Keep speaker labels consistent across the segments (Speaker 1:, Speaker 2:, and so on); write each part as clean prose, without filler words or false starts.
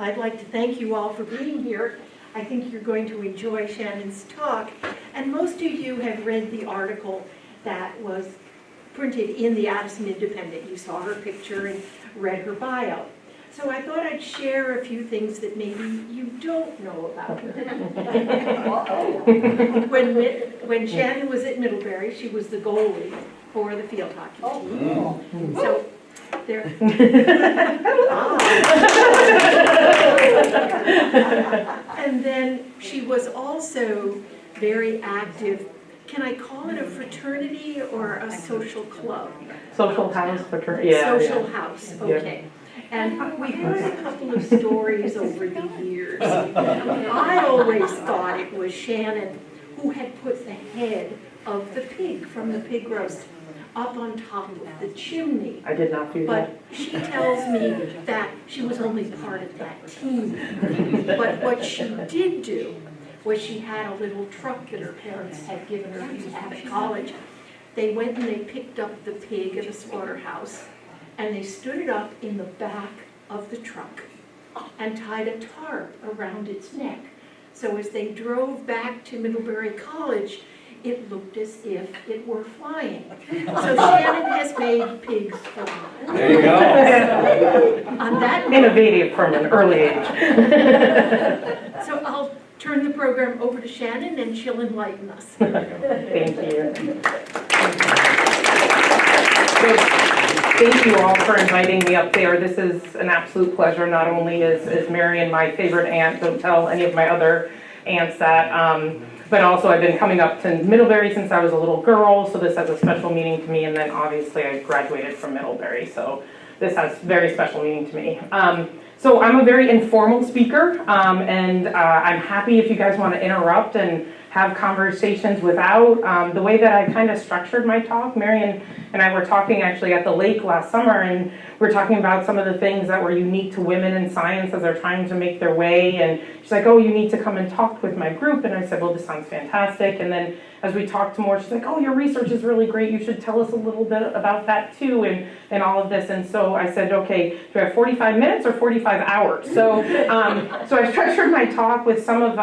Speaker 1: I'd like to thank you all for being here. I think you're going to enjoy Shannon's talk. And most of you have read the article that was printed in the Addison Independent. You saw her picture and read her bio. So I thought I'd share a few things that maybe you don't know about her. When Shannon was at Middlebury, she was the goalie for the field hockey team. So there. And then she was also very active. Can I call it a fraternity or a social club?
Speaker 2: Social house fraternity. Yeah.
Speaker 1: Social house, okay. And we heard a couple of stories over the years. I always thought it was Shannon who had put the head of the pig from the pig roast up on top of the chimney.
Speaker 2: I did not do that.
Speaker 1: But she tells me that she was only part of that team. But what she did do was she had a little truck that her parents had given her to have at college. They went and they picked up the pig at a slaughterhouse, and they stood it up in the back of the truck and tied a tarp around its neck. So as they drove back to Middlebury College, it looked as if it were flying. So Shannon has made pigs fly.
Speaker 3: There you go.
Speaker 1: On that note,
Speaker 2: Innovative from an early age.
Speaker 1: so I'll turn the program over to Shannon and she'll enlighten us.
Speaker 2: Thank you. So, thank you all for inviting me up there. This is an absolute pleasure. Not only is Marion my favorite aunt, don't tell any of my other aunts that, but also I've been coming up to Middlebury since I was a little girl, so this has a special meaning to me, and then obviously I graduated from Middlebury, so this has very special meaning to me. So I'm a very informal speaker, and I'm happy if you guys want to interrupt and have conversations without. The way that I kind of structured my talk, Marion and I were talking actually at the lake last summer, and we're talking about some of the things that were unique to women in science as they're trying to make their way, and she's like, oh, you need to come and talk with my group, and I said, well, this sounds fantastic, and then as we talked more, she's like, oh, your research is really great, you should tell us a little bit about that too, and all of this, and so I said, okay, do I have 45 minutes or 45 hours? So, so I structured my talk with some of,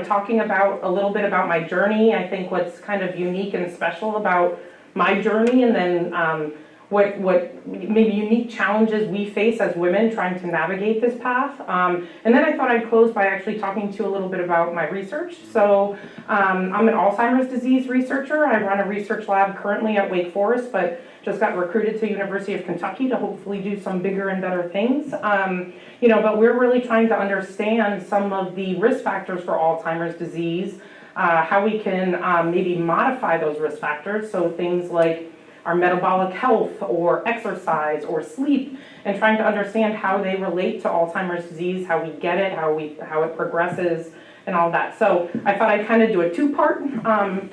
Speaker 2: talking about a little bit about my journey, I think what's kind of unique and special about my journey, and then what maybe unique challenges we face as women trying to navigate this path. And then I thought I'd close by actually talking to you a little bit about my research. So I'm an Alzheimer's disease researcher. I run a research lab currently at Wake Forest, but just got recruited to University of Kentucky to hopefully do some bigger and better things. But we're really trying to understand some of the risk factors for Alzheimer's disease, how we can maybe modify those risk factors, so things like our metabolic health or exercise or sleep, and trying to understand how they relate to Alzheimer's disease, how we get it, how it progresses, and all that. So I thought I'd kind of do a two-part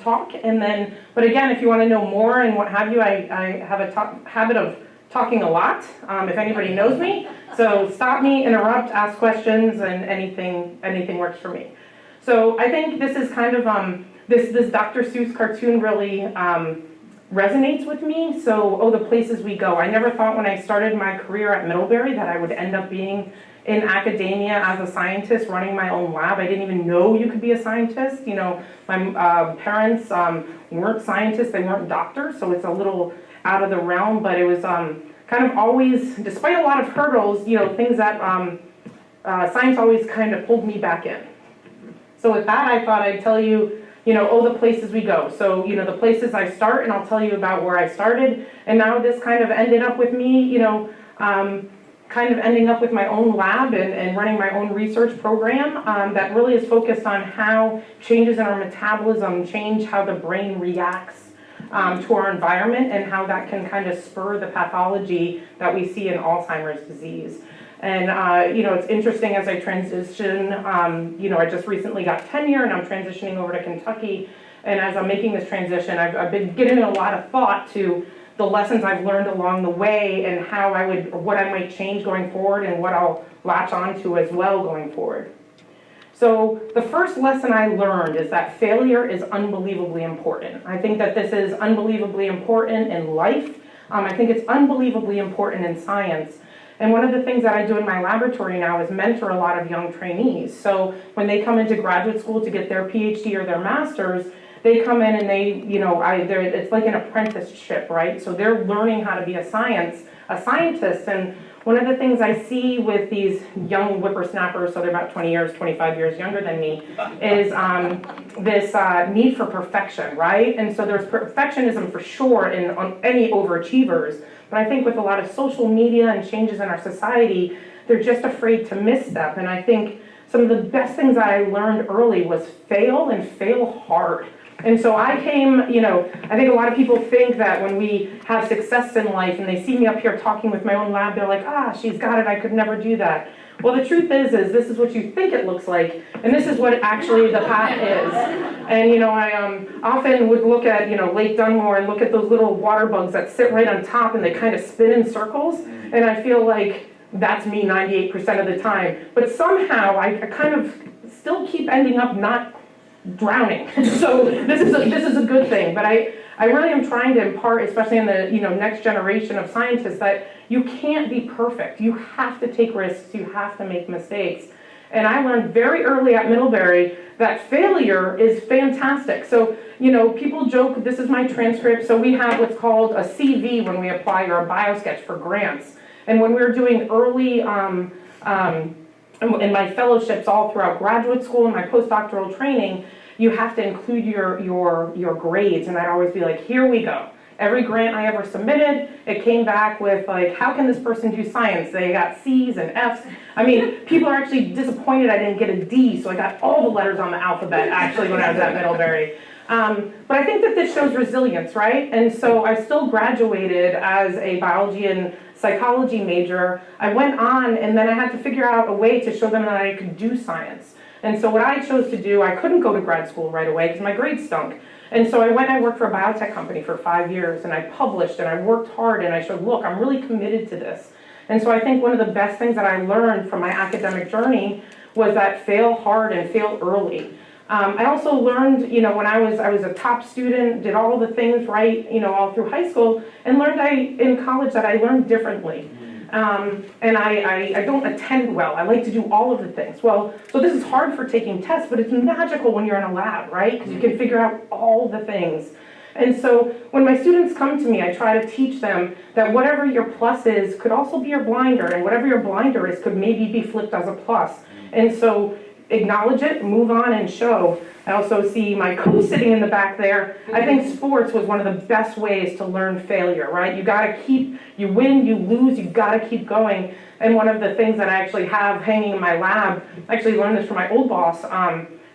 Speaker 2: talk, and then, but again, if you want to know more and what have you, I have a habit of talking a lot, if anybody knows me. So stop me, interrupt, ask questions, and anything works for me. So I think this is kind of, this Dr. Seuss cartoon really resonates with me. So, the places we go. I never thought when I started my career at Middlebury that I would end up being in academia as a scientist running my own lab. I didn't even know you could be a scientist. My parents weren't scientists, they weren't doctors, so it's a little out of the realm, but it was kind of always, despite a lot of hurdles, things that science always kind of pulled me back in. So with that, I thought I'd tell you, the places we go. So, the places I start, and I'll tell you about where I started. And now this kind of ended up with me, kind of ending up with my own lab and running my own research program that really is focused on how changes in our metabolism change how the brain reacts to our environment, and how that can kind of spur the pathology that we see in Alzheimer's disease. And, it's interesting as I transition, I just recently got tenure and I'm transitioning over to Kentucky. And as I'm making this transition, I've been giving a lot of thought to the lessons I've learned along the way, and what I might change going forward, and what I'll latch onto as well going forward. So the first lesson I learned is that failure is unbelievably important. I think that this is unbelievably important in life. I think it's unbelievably important in science. And one of the things that I do in my laboratory now is mentor a lot of young trainees. So when they come into graduate school to get their PhD or their master's, they come in and they, you know, it's like an apprenticeship, right? So they're learning how to be a scientist. And one of the things I see with these young whippersnappers, so they're about 20 years, 25 years younger than me, is this need for perfection, right? And so there's perfectionism for sure on any overachievers. But I think with a lot of social media and changes in our society, they're just afraid to misstep. And I think some of the best things that I learned early was fail and fail hard. And so I came, you know, I think a lot of people think that when we have success in life and they see me up here talking with my own lab, they're like, ah, she's got it, I could never do that. Well, the truth is this is what you think it looks like, and this is what actually the path is. And, you know, I often would look at, you know, Lake Dunmore and look at those little water bugs that sit right on top and they kind of spin in circles, and I feel like that's me 98% of the time. But somehow I kind of still keep ending up not drowning. So this is a good thing. But I really am trying to impart, especially in the, you know, next generation of scientists, that you can't be perfect. You have to take risks. You have to make mistakes. And I learned very early at Middlebury that failure is fantastic. So, you know, people joke, this is my transcript. So we have what's called a CV when we apply, or a biosketch for grants. And when we were doing early in my fellowships all throughout graduate school and my postdoctoral training, you have to include your grades. And I'd always be like, here we go. Every grant I ever submitted, it came back with like, how can this person do science? They got C's and F's. I mean, people are actually disappointed I didn't get a D, so I got all the letters on the alphabet actually when I was at Middlebury. But I think that this shows resilience, right? And so I still graduated as a biology and psychology major. I went on, and then I had to figure out a way to show them that I could do science. And so what I chose to do, I couldn't go to grad school right away because my grades stunk. And so I worked for a biotech company for 5 years, and I published, and I worked hard, and I showed, look, I'm really committed to this. And so I think one of the best things that I learned from my academic journey was that fail hard and fail early. I also learned, you know, when I was a top student, did all the things right, you know, all through high school, and learned in college that I learned differently. And I don't attend well. I like to do all of the things. Well, so this is hard for taking tests, but it's magical when you're in a lab, right? Because you can figure out all the things. And so when my students come to me, I try to teach them that whatever your plus is could also be your blinder, and whatever your blinder is could maybe be flipped as a plus. And so acknowledge it, move on, and show. I also see my coach sitting in the back there. I think sports was one of the best ways to learn failure, right? You win, you lose, you gotta keep going. And one of the things that I actually have hanging in my lab, I actually learned this from my old boss,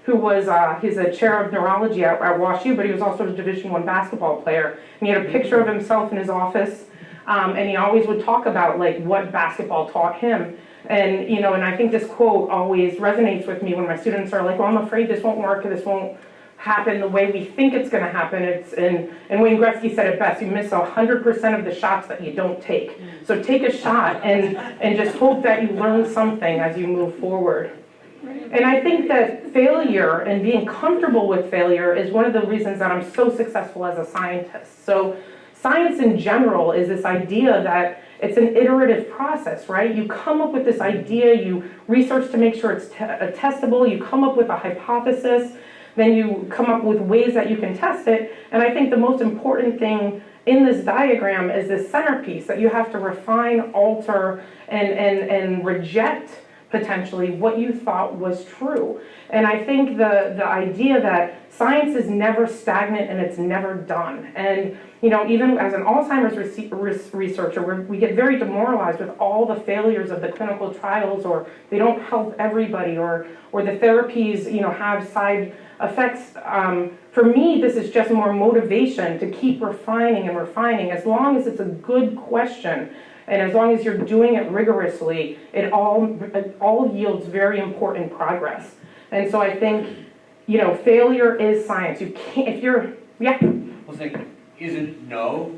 Speaker 2: who was, he's a chair of neurology at WashU, but he was also a Division I basketball player. And he had a picture of himself in his office, and he always would talk about like what basketball taught him. And, you know, and I think this quote always resonates with me when my students are like, well, I'm afraid this won't work, or this won't happen the way we think it's going to happen. And Wayne Gretzky said it best, you miss 100% of the shots that you don't take. So take a shot and just hope that you learn something as you move forward. And I think that failure and being comfortable with failure is one of the reasons that I'm so successful as a scientist. So science in general is this idea that it's an iterative process, right? You come up with this idea, you research to make sure it's testable, you come up with a hypothesis, then you come up with ways that you can test it. And I think the most important thing in this diagram is this centerpiece that you have to refine, alter, and reject potentially what you thought was true. And I think the idea that science is never stagnant and it's never done. And you know, even as an Alzheimer's researcher, we get very demoralized with all the failures of the clinical trials, or they don't help everybody, or the therapies, you know, have side effects. For me, this is just more motivation to keep refining and refining. As long as it's a good question, and as long as you're doing it rigorously, it all yields very important progress. And so I think, you know, failure is science. You can't, if you're, yeah.
Speaker 3: Well, isn't no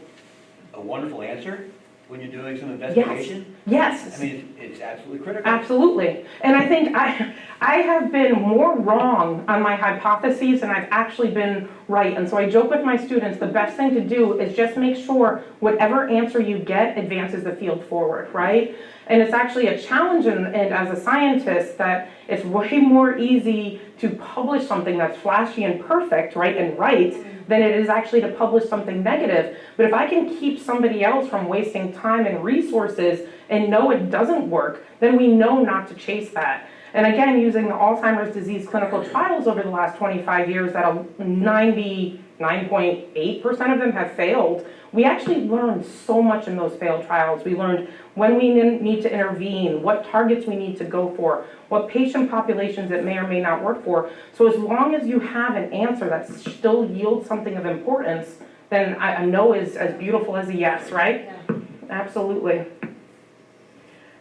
Speaker 3: a wonderful answer when you're doing some investigation?
Speaker 2: Yes.
Speaker 3: I mean, it's absolutely critical.
Speaker 2: Absolutely. And I think I have been more wrong on my hypotheses than I've actually been right. And so I joke with my students, the best thing to do is just make sure whatever answer you get advances the field forward, right? And it's actually a challenge, and as a scientist, that it's way more easy to publish something that's flashy and perfect, right, and right, than it is actually to publish something negative. But if I can keep somebody else from wasting time and resources and know it doesn't work, then we know not to chase that. And again, using the Alzheimer's disease clinical trials over the last 25 years, that 99.8% of them have failed. We actually learned so much in those failed trials. We learned when we need to intervene, what targets we need to go for, what patient populations it may or may not work for. So as long as you have an answer that still yields something of importance, then a no is as beautiful as a yes, right?
Speaker 1: Yeah.
Speaker 2: Absolutely.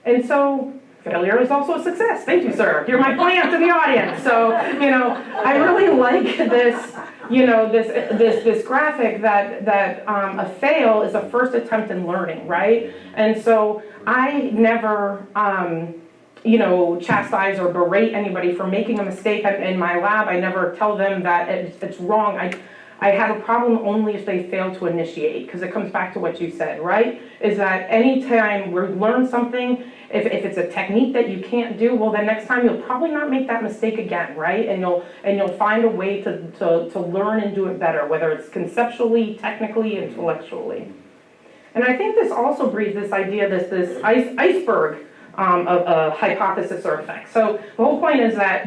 Speaker 2: And so failure is also a success. Thank you, sir. You're my plant in the audience. So, I really like this, this graphic that a fail is a first attempt in learning, right? And so I never, chastise or berate anybody for making a mistake in my lab. I never tell them that it's wrong. I have a problem only if they fail to initiate, because it comes back to what you said, right? Is that anytime we learn something, if it's a technique that you can't do, well, then next time you'll probably not make that mistake again, right? And you'll find a way to learn and do it better, whether it's conceptually, technically, intellectually. And I think this also breeds this idea, this iceberg of hypothesis or effect. So the whole point is that,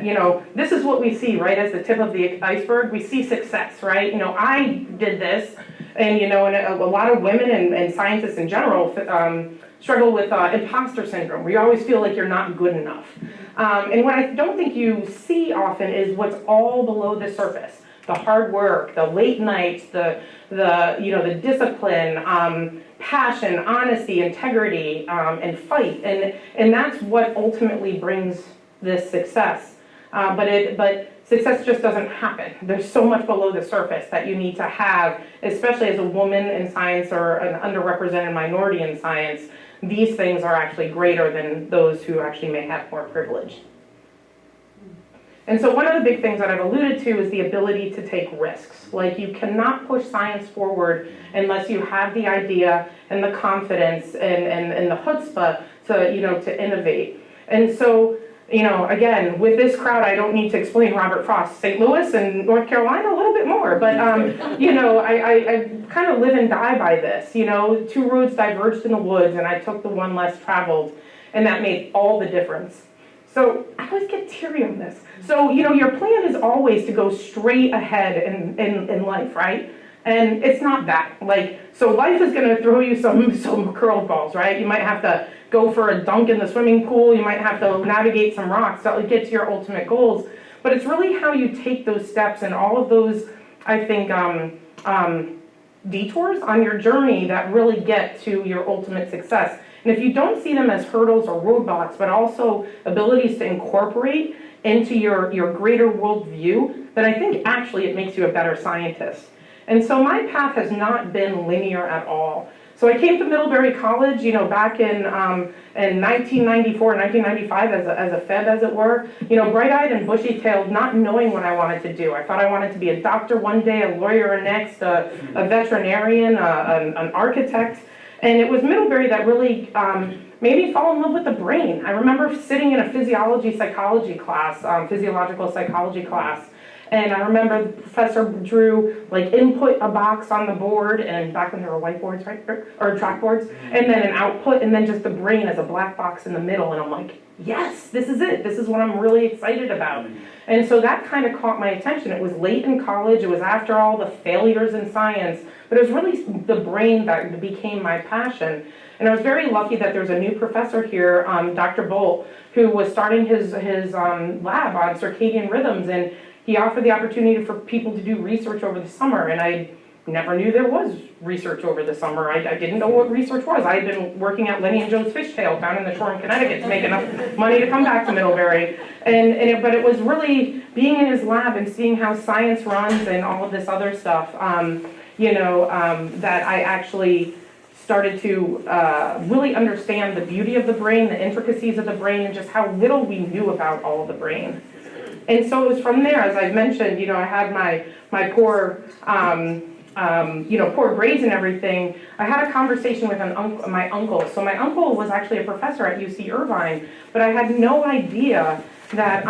Speaker 2: this is what we see, right, as the tip of the iceberg. We see success, right? I did this, and, and a lot of women and scientists in general struggle with imposter syndrome, where you always feel like you're not good enough. And what I don't think you see often is what's all below the surface. The hard work, the late nights, the discipline, passion, honesty, integrity, and fight, and that's what ultimately brings this success. But success just doesn't happen. There's so much below the surface that you need to have, especially as a woman in science or an underrepresented minority in science. These things are actually greater than those who actually may have more privilege. And so one of the big things that I've alluded to is the ability to take risks. Like, you cannot push science forward unless you have the idea and the confidence and the chutzpah to innovate. And so, again, with this crowd, I don't need to explain Robert Frost, St. Louis and North Carolina a little bit more, but, I kind of live and die by this. 2 roads diverged in the woods, and I took the one less traveled, and that made all the difference. So I always get teary on this. So, your plan is always to go straight ahead in life, right? And it's not that. So life is going to throw you some curveballs, right? You might have to go for a dunk in the swimming pool. You might have to navigate some rocks to get to your ultimate goals. But it's really how you take those steps and all of those, I think, detours on your journey that really get to your ultimate success. And if you don't see them as hurdles or roadblocks, but also abilities to incorporate into your greater worldview, then I think actually it makes you a better scientist. And so my path has not been linear at all. So I came to Middlebury College, back in 1994, 1995 as a Feb, as it were, bright-eyed and bushy-tailed, not knowing what I wanted to do. I thought I wanted to be a doctor one day, a lawyer next, a veterinarian, an architect. And it was Middlebury that really made me fall in love with the brain. I remember sitting in a physiological psychology class, and I remember Professor Drew input a box on the board, and back when there were whiteboards, right, or chalkboards, and then an output, and then just the brain as a black box in the middle, and I'm like, yes, this is it. This is what I'm really excited about. And so that kind of caught my attention. It was late in college. It was after all the failures in science, but it was really the brain that became my passion. And I was very lucky that there's a new professor here, Dr. Bolt, who was starting his lab on circadian rhythms, and he offered the opportunity for people to do research over the summer, and I never knew there was research over the summer. I didn't know what research was. I had been working at Lenny and Joe's Fishtail down in the Shore in Connecticut to make enough money to come back to Middlebury. But it was really being in his lab and seeing how science runs and all of this other stuff, that I actually started to really understand the beauty of the brain, the intricacies of the brain, and just how little we knew about all of the brain. And so it was from there, as I've mentioned, I had my poor poor grades and everything, I had a conversation with my uncle. So my uncle was actually a professor at UC Irvine, but I had no idea that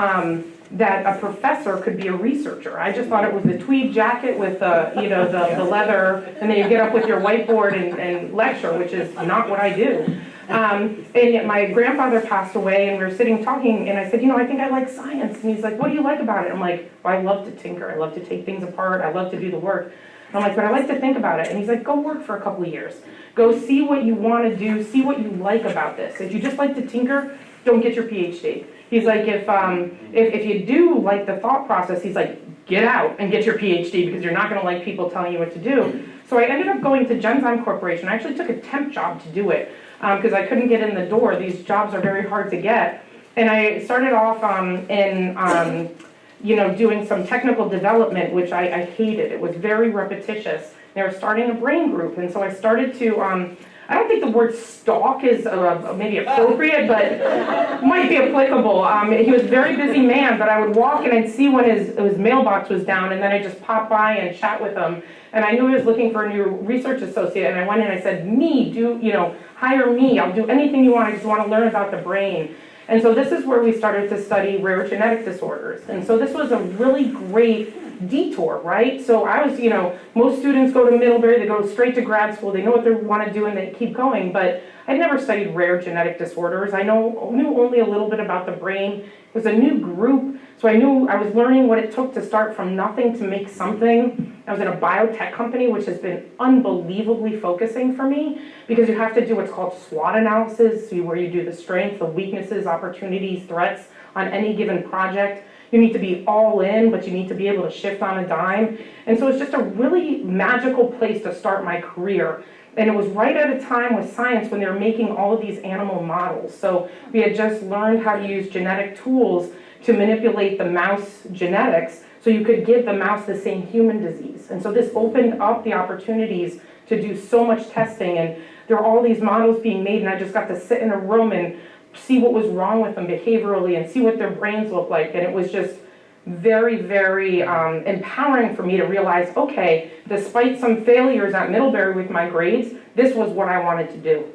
Speaker 2: that a professor could be a researcher. I just thought it was the tweed jacket with the leather, and then you get up with your whiteboard and lecture, which is not what I do. And yet my grandfather passed away, and we were sitting talking, and I said, I think I like science. And he's like, what do you like about it? I'm like, well, I love to tinker. I love to take things apart. I love to do the work. And I'm like, but I like to think about it. And he's like, go work for a couple of years. Go see what you want to do. See what you like about this. If you just like to tinker, don't get your PhD. He's like, if you do like the thought process, he's like, get out and get your PhD because you're not going to like people telling you what to do. So I ended up going to Genzyme Corporation. I actually took a temp job to do it because I couldn't get in the door. These jobs are very hard to get. And I started off doing some technical development, which I hated. It was very repetitious. They were starting a brain group. And so I started to, I don't think the word stalk is maybe appropriate, but might be applicable. He was a very busy man, but I would walk and I'd see when his mailbox was down, and then I'd just pop by and chat with him. And I knew he was looking for a new research associate, and I went in and I said, hire me. I'll do anything you want. I just want to learn about the brain. And so this is where we started to study rare genetic disorders. And so this was a really great detour, right? So I was, most students go to Middlebury, they go straight to grad school, they know what they want to do and they keep going, but I'd never studied rare genetic disorders. I knew only a little bit about the brain. It was a new group, so I knew I was learning what it took to start from nothing to make something. I was in a biotech company, which has been unbelievably focusing for me because you have to do what's called SWOT analysis, where you do the strengths, the weaknesses, opportunities, threats on any given project. You need to be all in, but you need to be able to shift on a dime. And so it's just a really magical place to start my career. And it was right at a time with science when they were making all of these animal models. So we had just learned how to use genetic tools to manipulate the mouse genetics so you could give the mouse the same human disease. And so this opened up the opportunities to do so much testing. And there were all these models being made, and I just got to sit in a room and see what was wrong with them behaviorally and see what their brains look like. And it was just very, very empowering for me to realize, okay, despite some failures at Middlebury with my grades, this was what I wanted to do.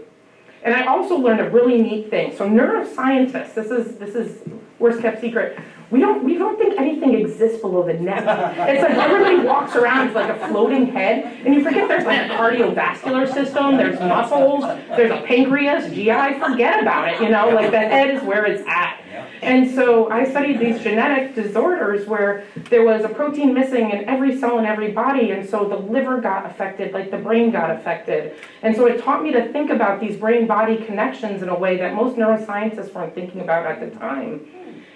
Speaker 2: And I also learned a really neat thing. So neuroscientists, this is worst kept secret. We don't think anything exists below the neck. It's like everybody walks around with like a floating head, and you forget there's like a cardiovascular system, there's muscles, there's a pancreas, GI, forget about it, like the head is where it's at. And so I studied these genetic disorders where there was a protein missing in every cell in every body, and so the liver got affected, like the brain got affected. And so it taught me to think about these brain-body connections in a way that most neuroscientists weren't thinking about at the time.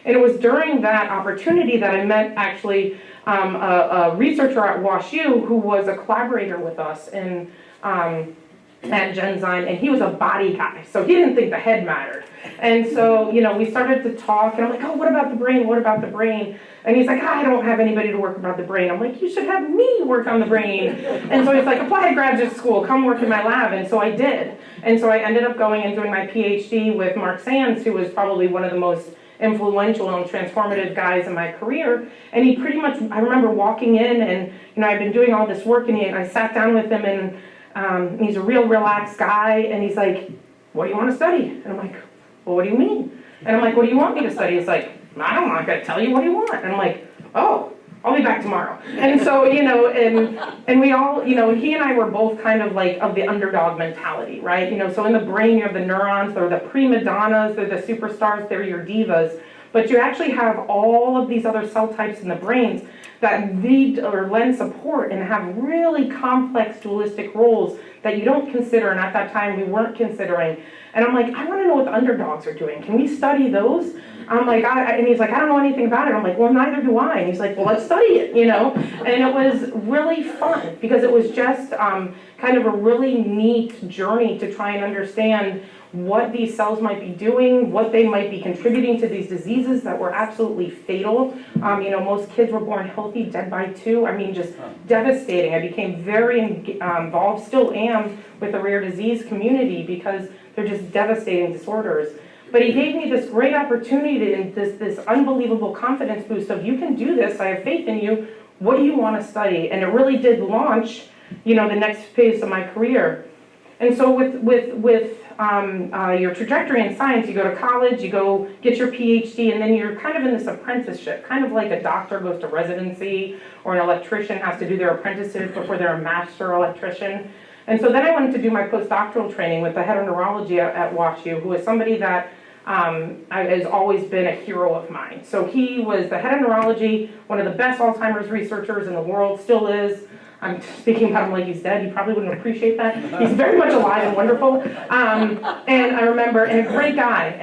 Speaker 2: And it was during that opportunity that I met actually a researcher at WashU who was a collaborator with us at Genzyme, and he was a body guy, so he didn't think the head mattered. And so, we started to talk, and I'm like, oh, what about the brain? What about the brain? And he's like, I don't have anybody to work about the brain. I'm like, you should have me work on the brain. And so he's like, apply to graduate school, come work in my lab. And so I did. And so I ended up going and doing my PhD with Mark Sands, who was probably one of the most influential and transformative guys in my career. And he pretty much, I remember walking in and, I've been doing all this work, and I sat down with him, and he's a real relaxed guy, and he's like, what do you want to study? And I'm like, well, what do you mean? And I'm like, what do you want me to study? He's like, I'm not going to tell you what you want. And I'm like, oh, I'll be back tomorrow. And so, and we all, he and I were both kind of like of the underdog mentality, right? So in the brain, you have the neurons, they're the prima donnas, they're the superstars, they're your divas. But you actually have all of these other cell types in the brains that need or lend support and have really complex dualistic roles that you don't consider, and at that time we weren't considering. And I'm like, I want to know what the underdogs are doing. Can we study those? I'm like, and he's like, I don't know anything about it. I'm like, well, neither do I. And he's like, well, let's study it, And it was really fun because it was just kind of a really neat journey to try and understand what these cells might be doing, what they might be contributing to these diseases that were absolutely fatal. Most kids were born healthy, dead by 2. Just devastating. I became very involved, still am, with the rare disease community because they're just devastating disorders. But he gave me this great opportunity and this unbelievable confidence boost of, you can do this, I have faith in you, what do you want to study? And it really did launch you know, the next phase of my career. And so with your trajectory in science, you go to college, you go get your PhD, and then you're kind of in this apprenticeship, kind of like a doctor goes to residency or an electrician has to do their apprenticeship before they're a master electrician. And so then I went to do my postdoctoral training with the head of neurology at WashU, who is somebody that has always been a hero of mine. So he was the head of neurology, one of the best Alzheimer's researchers in the world, still is. I'm speaking about him like he's dead. He probably wouldn't appreciate that. He's very much alive and wonderful. And I remember, and a great guy.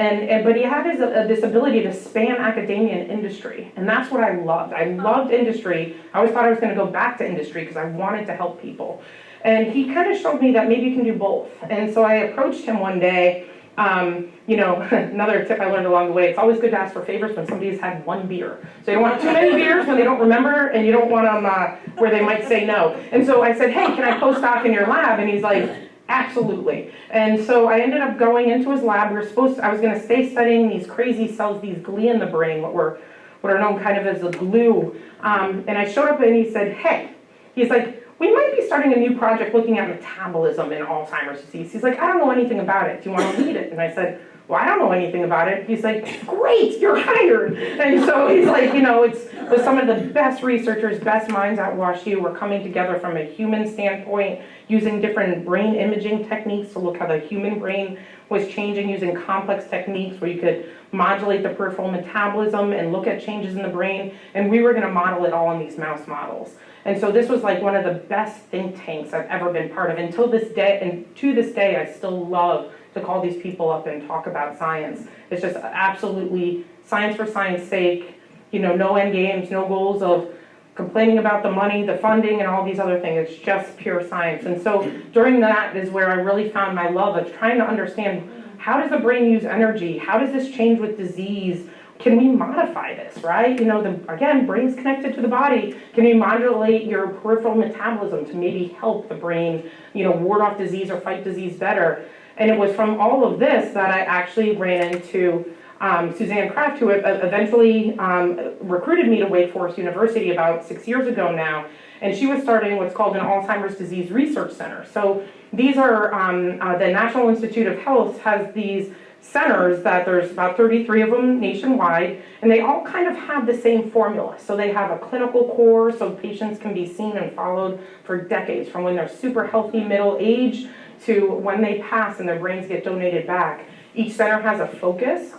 Speaker 2: But he had this ability to span academia and industry. And that's what I loved. I loved industry. I always thought I was going to go back to industry because I wanted to help people. And he kind of showed me that maybe you can do both. And so I approached him one day. You know, another tip I learned along the way, it's always good to ask for favors when somebody's had one beer. So you don't want too many beers when they don't remember, and you don't want them where they might say no. And so I said, hey, can I postdoc in your lab? And he's like, absolutely. And so I ended up going into his lab. I was going to stay studying these crazy cells, these glia in the brain, what are known kind of as the glue. And I showed up and he said, hey, he's like, we might be starting a new project looking at metabolism in Alzheimer's disease. He's like, I don't know anything about it. Do you want to lead it? And I said, well, I don't know anything about it. He's like, great, you're hired. And so he's like, you know, it's with some of the best researchers, best minds at WashU were coming together from a human standpoint, using different brain imaging techniques to look how the human brain was changing, using complex techniques where you could modulate the peripheral metabolism and look at changes in the brain. And we were going to model it all in these mouse models. And so this was like one of the best think tanks I've ever been part of until this day. And to this day, I still love to call these people up and talk about science. It's just absolutely science for science sake, you know, no end games, no goals of complaining about the money, the funding, and all these other things. It's just pure science. And so during that is where I really found my love of trying to understand, how does the brain use energy? How does this change with disease? Can we modify this, right? You know, again, brain's connected to the body. Can you modulate your peripheral metabolism to maybe help the brain, you know, ward off disease or fight disease better? And it was from all of this that I actually ran into Suzanne Kraft, who eventually recruited me to Wake Forest University about 6 years ago now. And she was starting what's called an Alzheimer's Disease Research Center. So these are, the National Institute of Health has these centers that there's about 33 of them nationwide, and they all kind of have the same formula. So they have a clinical core so patients can be seen and followed for decades, from when they're super healthy middle age to when they pass and their brains get donated back. Each center has a focus.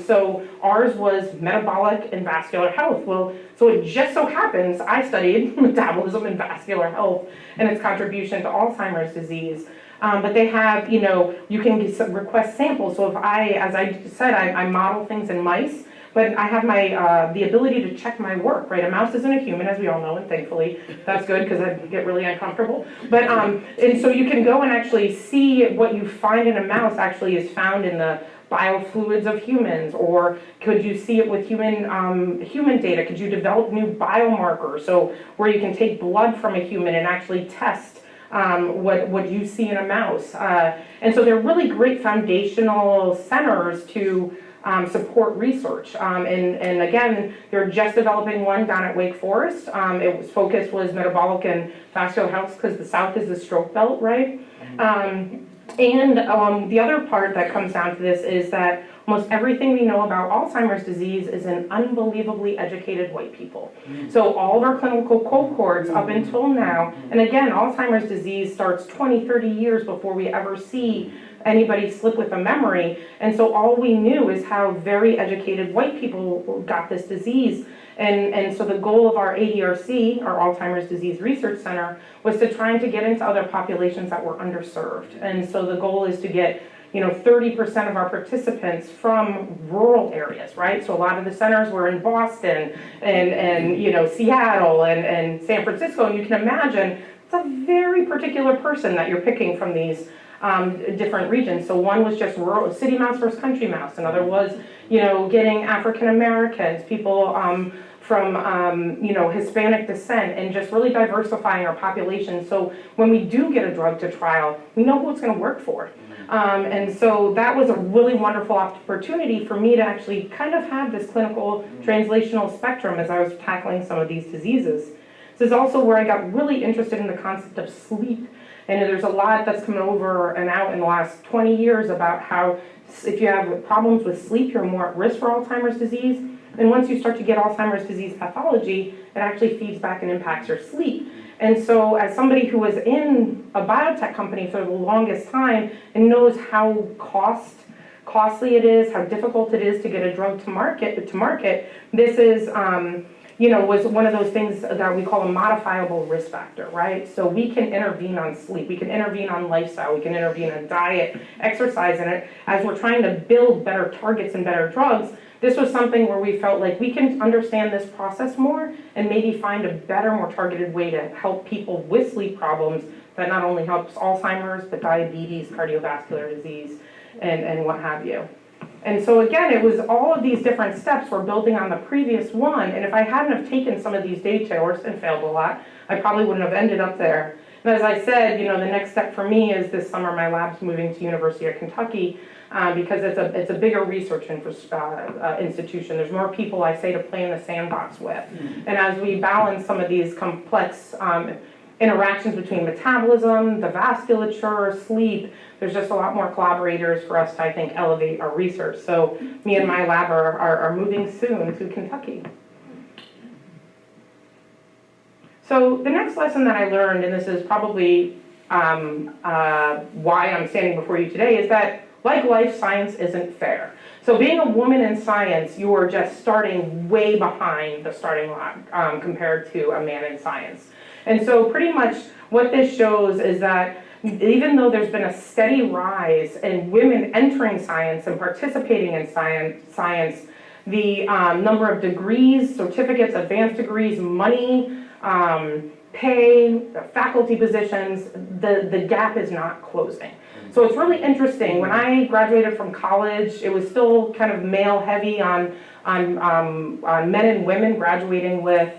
Speaker 2: So ours was metabolic and vascular health. Well, so it just so happens I studied metabolism and vascular health and its contribution to Alzheimer's disease. But they have, you know, you can request samples. So if as I said, I model things in mice, but I have the ability to check my work, right? A mouse isn't a human, as we all know, and thankfully that's good because I get really uncomfortable. But, and so you can go and actually see what you find in a mouse actually is found in the biofluids of humans, or could you see it with human data? Could you develop new biomarkers? So where you can take blood from a human and actually test what you see in a mouse. And so they're really great foundational centers to support research. And again, they're just developing one down at Wake Forest. Its focus was metabolic and vascular health because the South is the stroke belt, right? The other part that comes down to this is that almost everything we know about Alzheimer's disease is in unbelievably educated white people. So all of our clinical cohorts up until now, and again, Alzheimer's disease starts 20, 30 years before we ever see anybody slip with a memory. And so all we knew is how very educated white people got this disease. And so the goal of our ADRC, our Alzheimer's Disease Research Center, was to trying to get into other populations that were underserved. And so the goal is to get 30% of our participants from rural areas, right? So a lot of the centers were in Boston and Seattle and San Francisco, and you can imagine it's a very particular person that you're picking from these different regions. So one was just rural, city mouse versus country mouse. Another was, getting African Americans, people from Hispanic descent, and just really diversifying our population. So when we do get a drug to trial, we know who it's going to work for. And so that was a really wonderful opportunity for me to actually kind of have this clinical translational spectrum as I was tackling some of these diseases. It's This is also where I got really interested in the concept of sleep. And there's a lot that's come over and out in the last 20 years about how if you have problems with sleep, you're more at risk for Alzheimer's disease. And once you start to get Alzheimer's disease pathology, it actually feeds back and impacts your sleep. And so as somebody who was in a biotech company for the longest time and knows how costly it is, how difficult it is to get a drug to market, this is, was one of those things that we call a modifiable risk factor, right? So we can intervene on sleep, we can intervene on lifestyle, we can intervene on diet, exercise, and as we're trying to build better targets and better drugs, this was something where we felt like we can understand this process more and maybe find a better, more targeted way to help people with sleep problems that not only helps Alzheimer's, but diabetes, cardiovascular disease, and what have you. And so again, it was all of these different steps we're building on the previous one, and if I hadn't have taken some of these detours and failed a lot, I probably wouldn't have ended up there. And as I said, the next step for me is this summer my lab's moving to University of Kentucky because it's a bigger research institution. There's more people, I say, to play in the sandbox with. And as we balance some of these complex interactions between metabolism, the vasculature, sleep, there's just a lot more collaborators for us to, I think, elevate our research. So me and my lab are moving soon to Kentucky. So the next lesson that I learned, and this is probably why I'm standing before you today, is that like life, science isn't fair. So being a woman in science, you are just starting way behind the starting line compared to a man in science. And so pretty much what this shows is that even though there's been a steady rise in women entering science and participating in science, the number of degrees, certificates, advanced degrees, money, pay, faculty positions, the gap is not closing. So it's really interesting. When I graduated from college, it was still kind of male heavy on men and women graduating with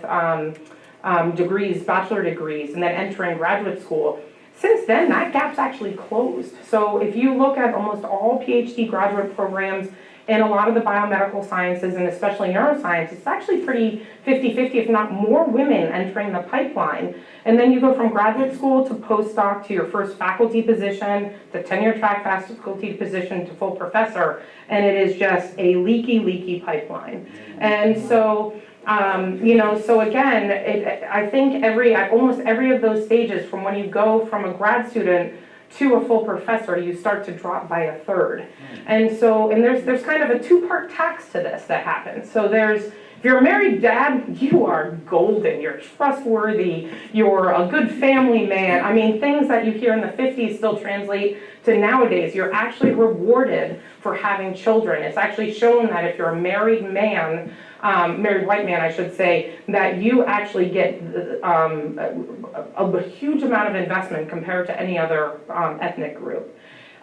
Speaker 2: degrees, bachelor degrees, and then entering graduate school. Since then, that gap's actually closed. So if you look at almost all PhD graduate programs in a lot of the biomedical sciences and especially neuroscience, it's actually pretty 50-50, if not more women entering the pipeline. And then you go from graduate school to postdoc to your first faculty position, to tenure track faculty position to full professor, and it is just a leaky pipeline. And so, so again, I think almost every of those stages, from when you go from a grad student to a full professor, you start to drop by a third. And so, there's kind of a two-part tax to this that happens. So if you're a married dad, you are golden, you're trustworthy, you're a good family man. I mean, things that you hear in the 50s still translate to nowadays. You're actually rewarded for having children. It's actually shown that if you're a married man, married white man, I should say, that you actually get a huge amount of investment compared to any other ethnic group.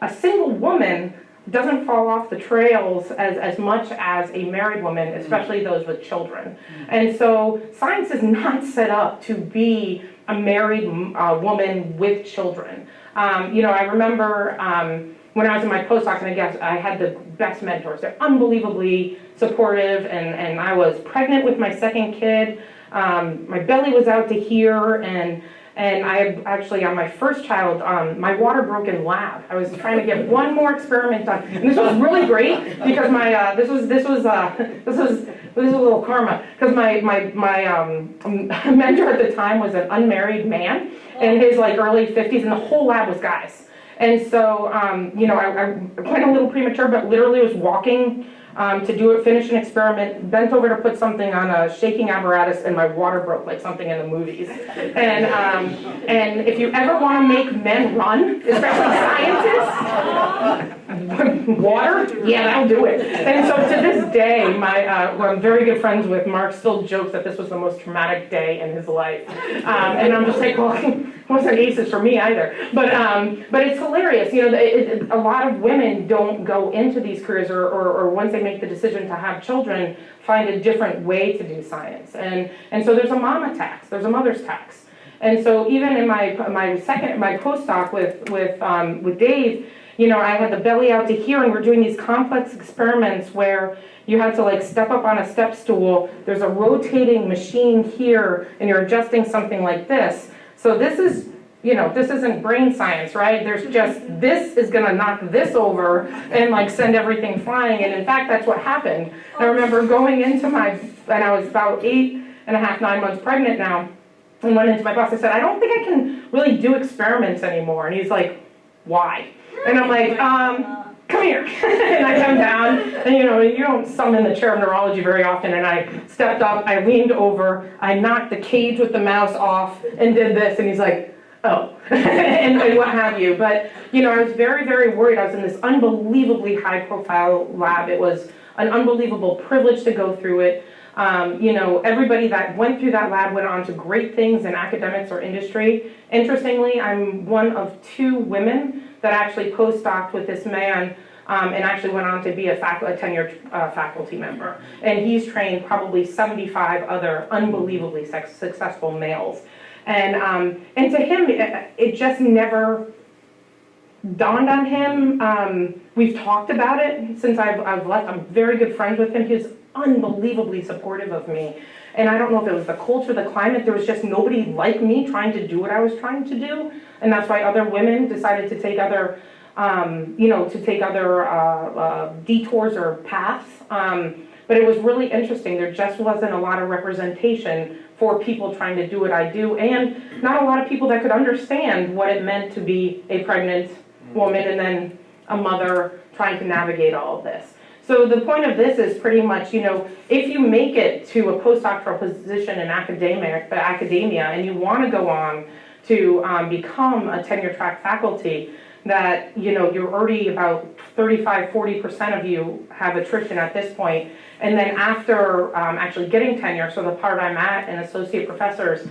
Speaker 2: A single woman doesn't fall off the trails as much as a married woman, especially those with children. And so science is not set up to be a married woman with children. I remember when I was in my postdoc, and I guess I had the best mentors. They're unbelievably supportive, and I was pregnant with my second kid. My belly was out to here, and I actually, on my first child, my water broke in lab. I was trying to get one more experiment done, and this was really great because my this was a little karma, because my mentor at the time was an unmarried man in his early 50s, and the whole lab was guys. And so, I went a little premature, but literally was walking to finish an experiment, bent over to put something on a shaking apparatus, and my water broke like something in the movies. And if you ever want to make men run, especially scientists, water, yeah, that'll do it. And so to this day, who I'm very good friends with, Mark, still jokes that this was the most traumatic day in his life. And I'm just like, well, it wasn't aces for me either. But it's hilarious. A lot of women don't go into these careers, or once they make the decision to have children, find a different way to do science. And so there's a mama tax, there's a mother's tax. And so even in my postdoc with Dave, you know, I had the belly out to here, and we're doing these complex experiments where you had to like step up on a step stool, there's a rotating machine here, and you're adjusting something like this. So this is, you know, this isn't brain science, right? There's just, this is gonna knock this over and like send everything flying, and in fact, that's what happened. I remember going into and I was about 8.5, 9 months pregnant now, and went into my boss, I said, I don't think I can really do experiments anymore, and he's like, why? And I'm like, come here. And I come down, and you know, you don't summon the chair of neurology very often, and I stepped up, I leaned over, I knocked the cage with the mouse off, and did this, and he's like, oh, and what have you. But, you know, I was very, very worried. I was in this unbelievably high-profile lab. It was an unbelievable privilege to go through it. You know, everybody that went through that lab went on to great things in academics or industry. Interestingly, I'm one of 2 women that actually postdoced with this man and actually went on to be a tenured faculty member. And he's trained probably 75 other unbelievably successful males. And to him, it just never dawned on him. We've talked about it since I've left. I'm very good friends with him. He was unbelievably supportive of me. And I don't know if it was the culture, the climate, there was just nobody like me trying to do what I was trying to do. And that's why other women decided to take other, you know, detours or paths. But it was really interesting. There just wasn't a lot of representation for people trying to do what I do, and not a lot of people that could understand what it meant to be a pregnant woman and then a mother trying to navigate all of this. So the point of this is pretty much, you know, if you make it to a postdoctoral position in academia and you want to go on to become a tenure track faculty, that, you know, you're already about 35–40% of you have attrition at this point. And then after actually getting tenure, so the part I'm at, and associate professors,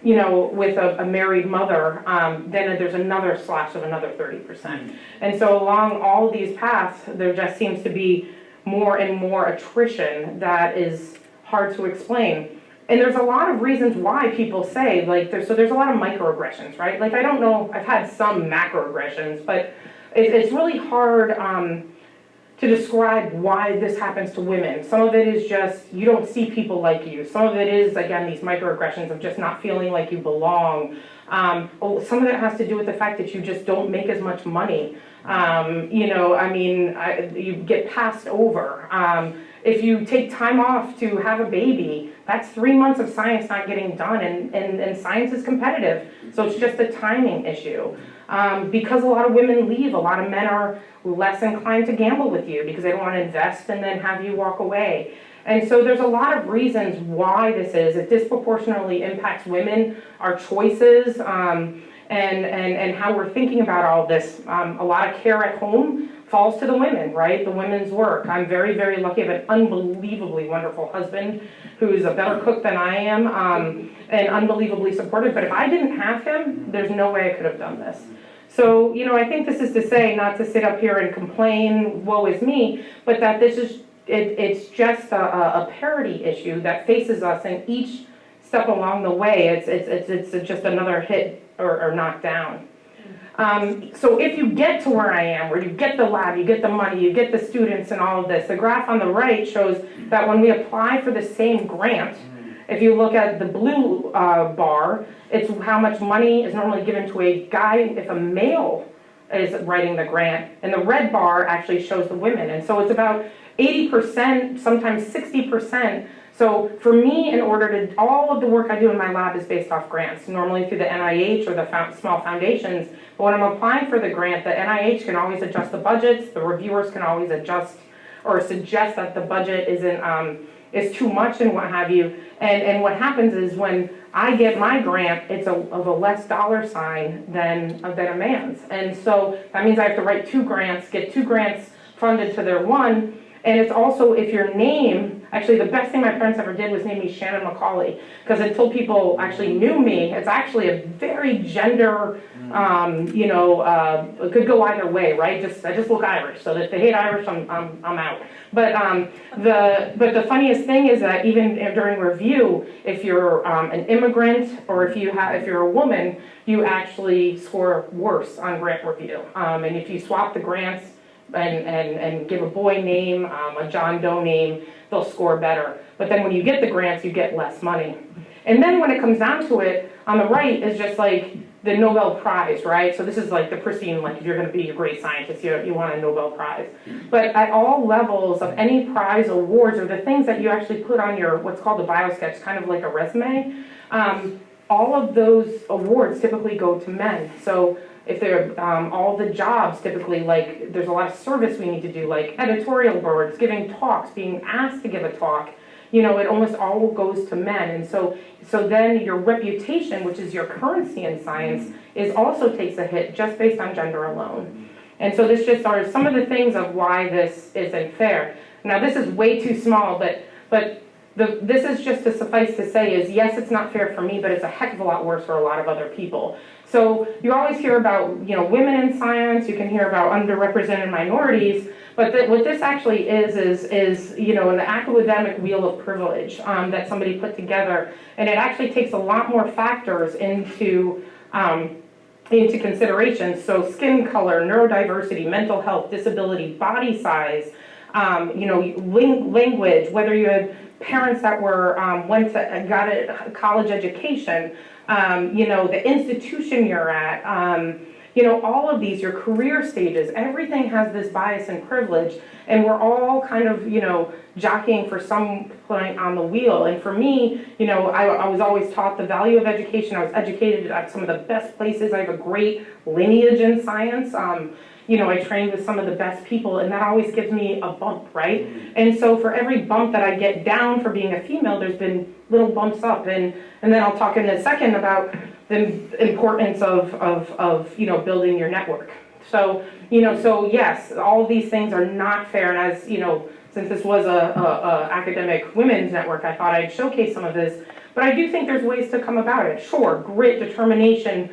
Speaker 2: you know, with a married mother, then there's another slash of another 30%. And so along all these paths, there just seems to be more and more attrition that is hard to explain. And there's a lot of reasons why people say, like, there's a lot of microaggressions, right? Like, I don't know, I've had some macroaggressions, but it's really hard to describe why this happens to women. Some of it is just, you don't see people like you. Some of it is, again, these microaggressions of just not feeling like you belong. Some of it has to do with the fact that you just don't make as much money. You know, I mean, you get passed over. If you take time off to have a baby, that's 3 months of science not getting done, and science is competitive. So it's just a timing issue. Because a lot of women leave, a lot of men are less inclined to gamble with you because they don't want to invest and then have you walk away. And so there's a lot of reasons why this is. It disproportionately impacts women, our choices, and how we're thinking about all this. A lot of care at home falls to the women, right? The women's work. I'm very, very lucky. I have an unbelievably wonderful husband who's a better cook than I am, and unbelievably supportive. But if I didn't have him, there's no way I could have done this. So, you know, I think this is to say, not to sit up here and complain, woe is me, but that this is, it's just a parity issue that faces us in each step along the way. It's just another hit or knockdown. So if you get to where I am, where you get the lab, you get the money, you get the students and all of this, the graph on the right shows that when we apply for the same grant, if you look at the blue bar, it's how much money is normally given to a guy if a male is writing the grant, and the red bar actually shows the women. And so it's about 80%, sometimes 60%. So for me, in order to, all of the work I do in my lab is based off grants, normally through the NIH or the small foundations. But when I'm applying for the grant, the NIH can always adjust the budgets, the reviewers can always adjust or suggest that the budget is too much and what have you. And what happens is when I get my grant, it's of a less dollar sign than a man's. And so that means I have to write 2 grants, get 2 grants funded to their one. And it's also, if your name Actually, the best thing my parents ever did was name me Shannon Macaulay, because until people actually knew me, it's actually a very gender, it could go either way, right? I just look Irish, so if they hate Irish, I'm out. But the funniest thing is that even during review, if you're an immigrant or if you're a woman, you actually score worse on grant review. And if you swap the grants and give a boy name, a John Doe name, they'll score better. But then when you get the grants, you get less money. And then when it comes down to it, on the right is just like the Nobel Prize, right? So this is like the pristine, like if you're going to be a great scientist, you want a Nobel Prize. But at all levels of any prize awards or the things that you actually put on your, what's called a biosketch, kind of like a resume, all of those awards typically go to men. So if they're all the jobs typically, like there's a lot of service we need to do, like editorial boards, giving talks, being asked to give a talk, it almost all goes to men. And so then your reputation, which is your currency in science, also takes a hit just based on gender alone. And so this just are some of the things of why this isn't fair. Now this is way too small, but this is just to suffice to say is, yes, it's not fair for me, but it's a heck of a lot worse for a lot of other people. So you always hear about, women in science, you can hear about underrepresented minorities, but what this actually is an academic wheel of privilege that somebody put together, and it actually takes a lot more factors into consideration. So skin color, neurodiversity, mental health, disability, body size, language, whether you had parents that were got a college education, the institution you're at, all of these, your career stages, everything has this bias and privilege, and we're all kind of, jockeying for some point on the wheel. And for me, I was always taught the value of education. I was educated at some of the best places. I have a great lineage in science. I trained with some of the best people, and that always gives me a bump, right? And so for every bump that I get down for being a female, there's been little bumps up, and then I'll talk in a second about the importance of building your network. So so yes, all of these things are not fair, and as since this was a academic women's network, I thought I'd showcase some of this. But I do think there's ways to come about it. Sure, grit, determination,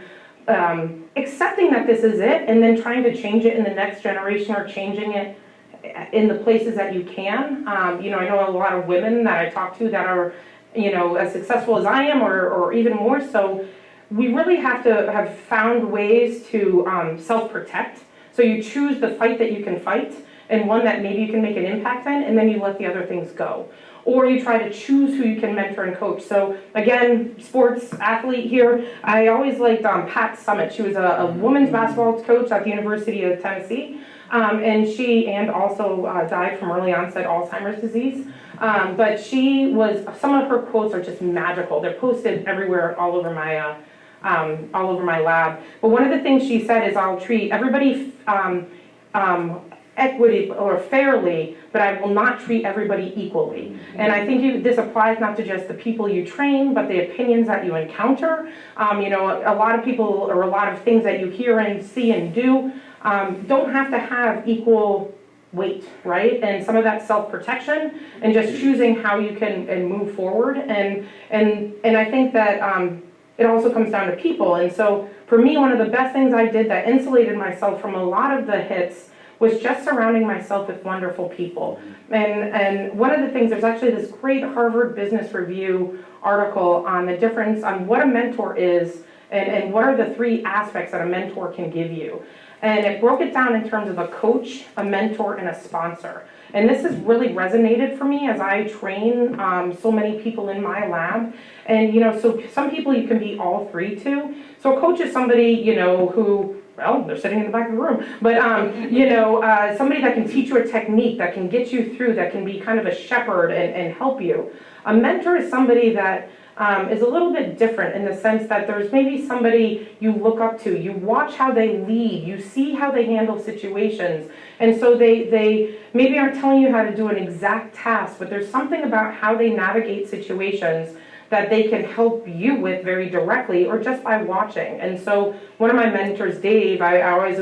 Speaker 2: accepting that this is it, and then trying to change it in the next generation or changing it in the places that you can. I know a lot of women that I talk to that are, as successful as I am or even more so. We really have to have found ways to self-protect. So you choose the fight that you can fight and one that maybe you can make an impact in, and then you let the other things go. Or you try to choose who you can mentor and coach. So again, sports athlete here, I always liked Pat Summitt. She was a women's basketball coach at the University of Tennessee, and also died from early onset Alzheimer's disease. But some of her quotes are just magical. They're posted everywhere, all over my lab. But one of the things she said is, I'll treat everybody equity or fairly, but I will not treat everybody equally. And I think this applies not to just the people you train, but the opinions that you encounter. A lot of people or a lot of things that you hear and see and do don't have to have equal weight, right? And some of that self-protection and just choosing how you can move forward. And I think that it also comes down to people. And so for me, one of the best things I did that insulated myself from a lot of the hits was just surrounding myself with wonderful people. And one of the things, there's actually this great Harvard Business Review article on the difference on what a mentor is and what are the 3 aspects that a mentor can give you. And it broke it down in terms of a coach, a mentor, and a sponsor. And this has really resonated for me as I train so many people in my lab. And so some people you can be all 3 to. So a coach is somebody, who, well, they're sitting in the back of the room, but somebody that can teach you a technique, that can get you through, that can be kind of a shepherd and help you. A mentor is somebody that is a little bit different in the sense that there's maybe somebody you look up to, you watch how they lead, you see how they handle situations, and so they maybe aren't telling you how to do an exact task, but there's something about how they navigate situations that they can help you with very directly or just by watching. And so one of my mentors, Dave, I always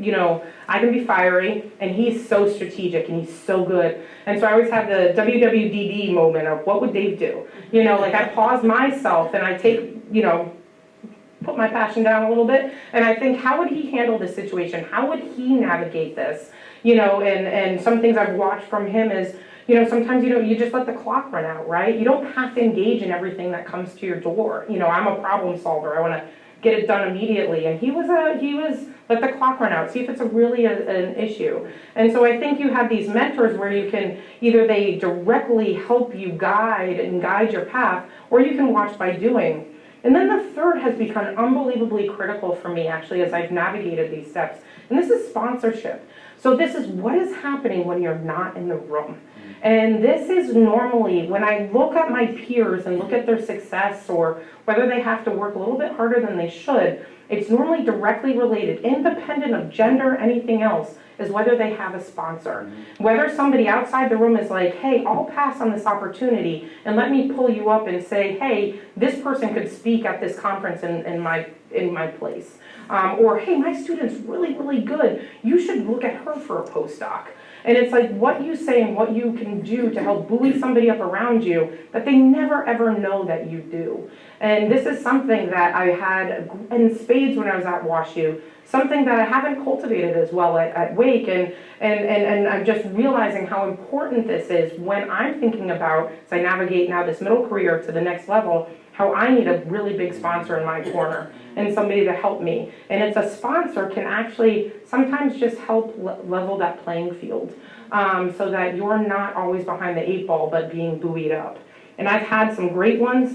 Speaker 2: you know, I can be fiery, and he's so strategic, and he's so good. And so I always have the WWDD moment of, what would Dave do? You know, like I pause myself, and I take, you know, put my passion down a little bit, and I think, how would he handle this situation? How would he navigate this? You know, and some things I've watched from him is, you know, sometimes, you know, you just let the clock run out, right? You don't have to engage in everything that comes to your door. You know, I'm a problem solver. I want to get it done immediately. And he was let the clock run out, see if it's really an issue. And so I think you have these mentors where you can, either they directly help you guide your path, or you can watch by doing. And then the third has become unbelievably critical for me, actually, as I've navigated these steps. And this is sponsorship. So this is what is happening when you're not in the room. And this is normally, when I look at my peers and look at their success, or whether they have to work a little bit harder than they should, it's normally directly related, independent of gender, anything else, is whether they have a sponsor. Whether somebody outside the room is like, hey, I'll pass on this opportunity and let me pull you up and say, hey, this person could speak at this conference in my place. Or, hey, my student's really, really good. You should look at her for a postdoc. And it's like what you say and what you can do to help buoy somebody up around you that they never ever know that you do. And this is something that I had in spades when I was at WashU, something that I haven't cultivated as well at Wake, and I'm just realizing how important this is when I'm thinking about, as I navigate now this middle career to the next level, how I need a really big sponsor in my corner and somebody to help me. And it's a sponsor can actually sometimes just help level that playing field, so that you're not always behind the 8 ball, but being buoyed up. And I've had some great ones,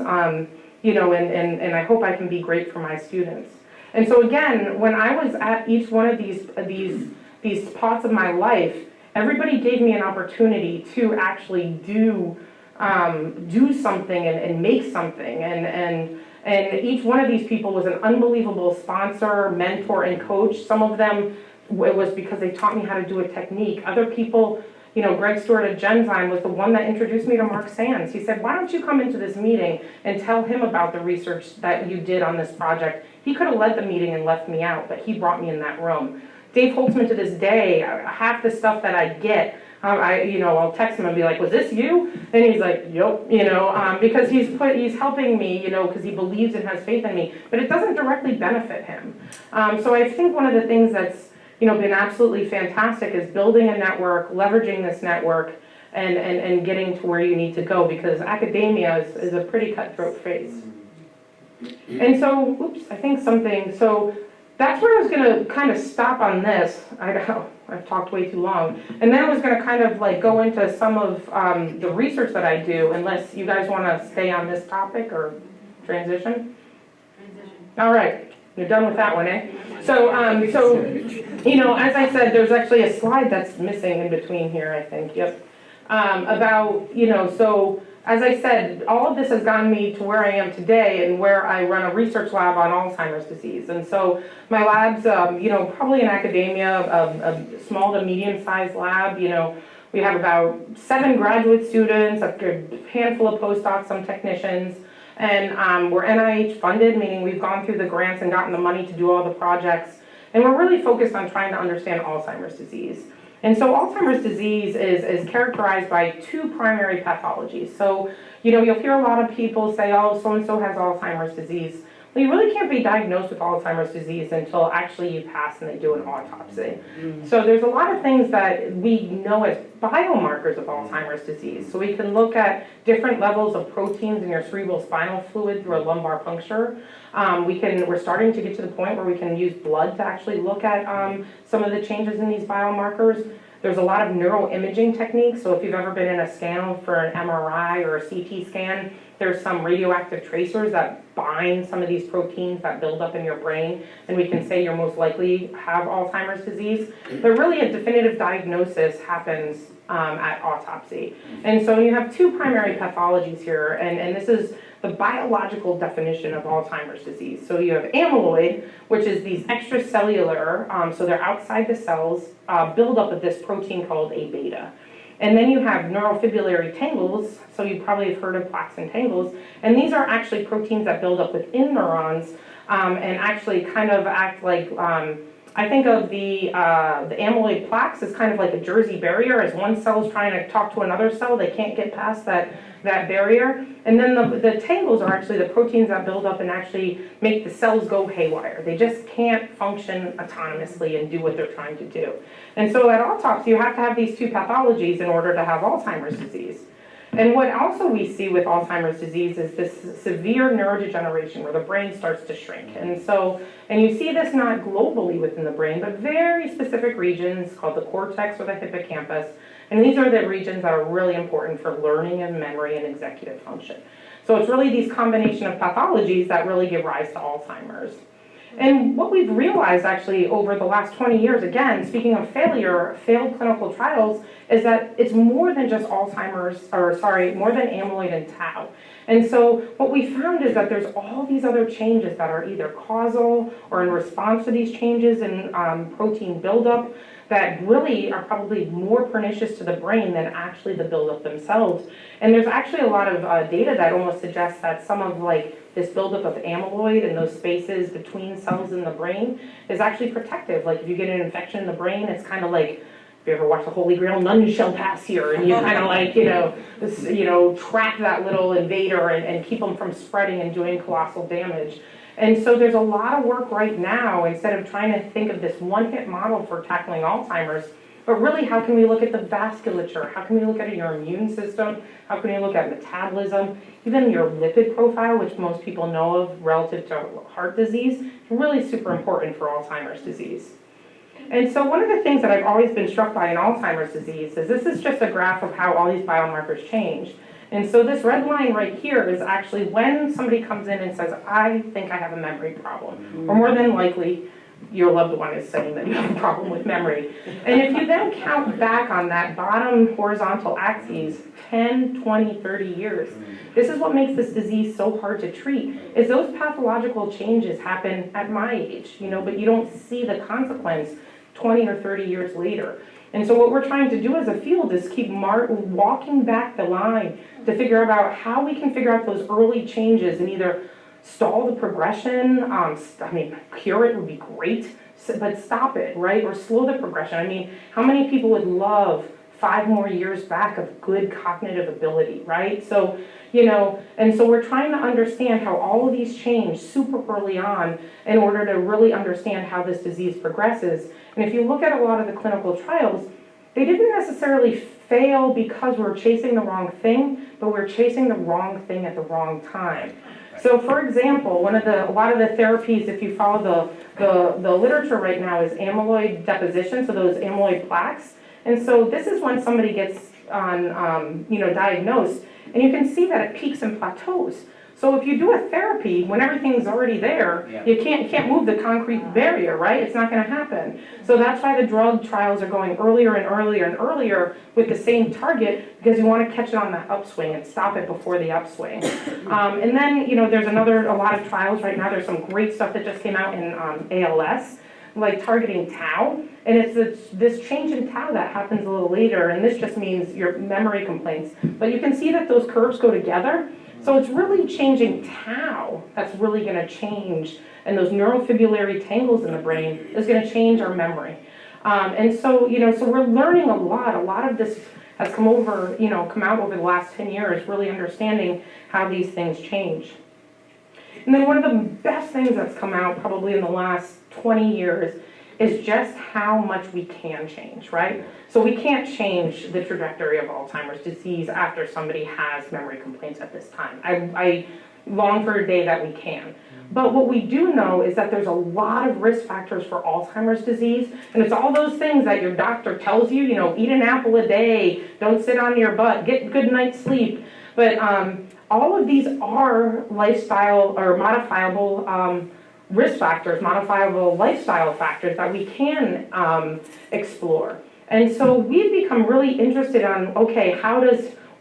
Speaker 2: you know, and I hope I can be great for my students. And so again, when I was at each one of these spots of my life, everybody gave me an opportunity to actually do something and make something, and each one of these people was an unbelievable sponsor, mentor, and coach. Some of them, it was because they taught me how to do a technique. Other people, you know, Greg Stewart at Genzyme was the one that introduced me to Mark Sands. He said, why don't you come into this meeting and tell him about the research that you did on this project? He could have led the meeting and left me out, but he brought me in that room. Dave Holtzman, to this day, half the stuff that I get, I'll text him and be like, was this you? And he's like, yep, because he's helping me, because he believes and has faith in me, but it doesn't directly benefit him. So I think one of the things that's, been absolutely fantastic is building a network, leveraging this network, and getting to where you need to go, because academia is a pretty cutthroat phase. And so, so that's where I was going to kind of stop on this. I know, I've talked way too long. And then I was going to kind of like go into some of the research that I do, unless you guys want to stay on this topic or transition. All right, you're done with that one, eh? So, as I said, there's actually a slide that's missing in between here, I think, yep. So as I said, all of this has gotten me to where I am today and where I run a research lab on Alzheimer's disease. And so my lab's, probably in academia, a small to medium-sized lab. We have about 7 graduate students, a good handful of postdocs, some technicians, and we're NIH funded, meaning we've gone through the grants and gotten the money to do all the projects. And we're really focused on trying to understand Alzheimer's disease. And so Alzheimer's disease is characterized by 2 primary pathologies. So, you'll hear a lot of people say, oh, so-and-so has Alzheimer's disease. Well, you really can't be diagnosed with Alzheimer's disease until actually you pass and they do an autopsy. So there's a lot of things that we know as biomarkers of Alzheimer's disease. So we can look at different levels of proteins in your cerebral spinal fluid through a lumbar puncture. We're starting to get to the point where we can use blood to actually look at some of the changes in these biomarkers. There's a lot of neuroimaging techniques. So if you've ever been in a scanner for an MRI or a CT scan, there's some radioactive tracers that bind some of these proteins that build up in your brain, and we can say you're most likely have Alzheimer's disease. But really a definitive diagnosis happens at autopsy. And so you have 2 primary pathologies here, and this is the biological definition of Alzheimer's disease. So you have amyloid, which is these extracellular, so they're outside the cells, buildup of this protein called A-beta. And then you have neurofibrillary tangles, so you probably have heard of plaques and tangles, and these are actually proteins that build up within neurons and actually kind of act like I think of the amyloid plaques as kind of like a Jersey barrier. As one cell is trying to talk to another cell, they can't get past that barrier. And then the tangles are actually the proteins that build up and actually make the cells go haywire. They just can't function autonomously and do what they're trying to do. And so at autopsy, you have to have these two pathologies in order to have Alzheimer's disease. And what also we see with Alzheimer's disease is this severe neurodegeneration where the brain starts to shrink. And you see this not globally within the brain, but very specific regions called the cortex or the hippocampus. And these are the regions that are really important for learning and memory and executive function. So it's really these combination of pathologies that really give rise to Alzheimer's. And what we've realized actually over the last 20 years, again, speaking of failed clinical trials, is that it's more than just more than amyloid and tau. And so what we found is that there's all these other changes that are either causal or in response to these changes in protein buildup that really are probably more pernicious to the brain than actually the buildup themselves. And there's actually a lot of data that almost suggests that some of this buildup of amyloid in those spaces between cells in the brain is actually protective. Like if you get an infection in the brain, it's kind of like, if you ever watch the Holy Grail, none shall pass here, and you kind of trap that little invader and keep them from spreading and doing colossal damage. And so there's a lot of work right now, instead of trying to think of this one-hit model for tackling Alzheimer's, but really how can we look at the vasculature? How can we look at your immune system? How can we look at metabolism? Even your lipid profile, which most people know of relative to heart disease, is really super important for Alzheimer's disease. And so one of the things that I've always been struck by in Alzheimer's disease is this is just a graph of how all these biomarkers change. And so this red line right here is actually when somebody comes in and says, I think I have a memory problem, or more than likely, your loved one is saying that you have a problem with memory. And if you then count back on that bottom horizontal axis, 10, 20, 30 years, this is what makes this disease so hard to treat, is those pathological changes happen at my age, but you don't see the consequence 20 or 30 years later. And so what we're trying to do as a field is keep walking back the line to figure out how we can figure out those early changes and either stall the progression, cure it would be great, but stop it, right? Or slow the progression. How many people would love 5 more years back of good cognitive ability, right? So, and so we're trying to understand how all of these change super early on in order to really understand how this disease progresses. And if you look at a lot of the clinical trials, they didn't necessarily fail because we're chasing the wrong thing, but we're chasing the wrong thing at the wrong time. So for example, a lot of the therapies, if you follow the literature right now, is amyloid deposition, so those amyloid plaques. And so this is when somebody gets diagnosed, and you can see that it peaks and plateaus. So if you do a therapy when everything's already there, you can't move the concrete barrier, right? It's not going to happen. So that's why the drug trials are going earlier and earlier and earlier with the same target, because you want to catch it on that upswing and stop it before the upswing. And then, there's a lot of trials right now. There's some great stuff that just came out in ALS, like targeting tau. And it's this change in tau that happens a little later, and this just means your memory complaints. But you can see that those curves go together. So it's really changing tau that's really going to change, and those neurofibrillary tangles in the brain is going to change our memory. And so, so we're learning a lot of this has come out over the last 10 years, really understanding how these things change. And then one of the best things that's come out probably in the last 20 years is just how much we can change, right? So we can't change the trajectory of Alzheimer's disease after somebody has memory complaints at this time. I long for a day that we can. But what we do know is that there's a lot of risk factors for Alzheimer's disease, and it's all those things that your doctor tells you, eat an apple a day, don't sit on your butt, get good night's sleep. But all of these are lifestyle or modifiable risk factors, modifiable lifestyle factors that we can explore. And so we've become really interested on, okay,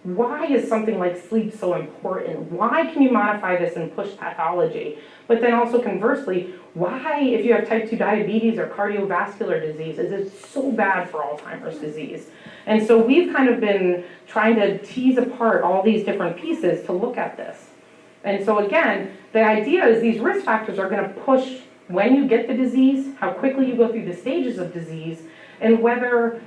Speaker 2: why is something like sleep so important? Why can you modify this and push pathology? But then also conversely, why, if you have type 2 diabetes or cardiovascular disease, is it so bad for Alzheimer's disease? And so we've kind of been trying to tease apart all these different pieces to look at this. And so again, the idea is these risk factors are going to push when you get the disease, how quickly you go through the stages of disease, and whether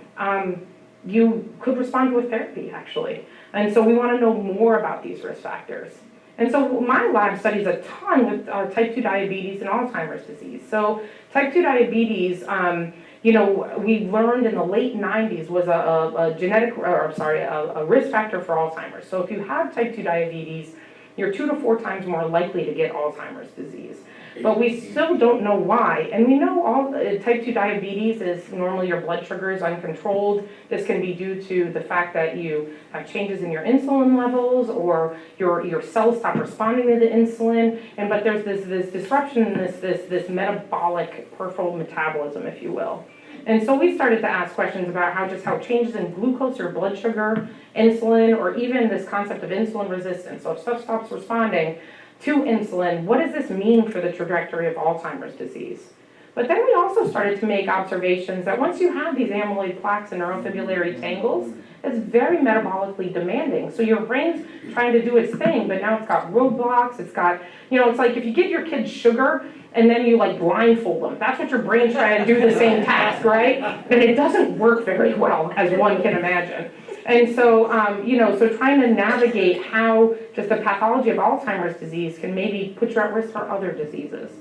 Speaker 2: you could respond to a therapy, actually. And so we want to know more about these risk factors. And so my lab studies a ton with type 2 diabetes and Alzheimer's disease. So type 2 diabetes, you know, we learned in the late 90s was a risk factor for Alzheimer's. So if you have type 2 diabetes, you're 2 to 4 times more likely to get Alzheimer's disease. But we still don't know why. And we know all type 2 diabetes is normally your blood sugar is uncontrolled. This can be due to the fact that you have changes in your insulin levels, or your cells stop responding to the insulin. But there's this disruption in this metabolic peripheral metabolism, if you will. And so we started to ask questions about how changes in glucose or blood sugar, insulin, or even this concept of insulin resistance. So if stuff stops responding to insulin, what does this mean for the trajectory of Alzheimer's disease? But then we also started to make observations that once you have these amyloid plaques and neurofibrillary tangles, it's very metabolically demanding. So your brain's trying to do its thing, but now it's got roadblocks, it's got, you know, it's like if you get your kids sugar and then you like blindfold them. That's what your brain's trying to do the same task, right? And it doesn't work very well, as one can imagine. And so, you know, so trying to navigate how just the pathology of Alzheimer's disease can maybe put you at risk for other diseases.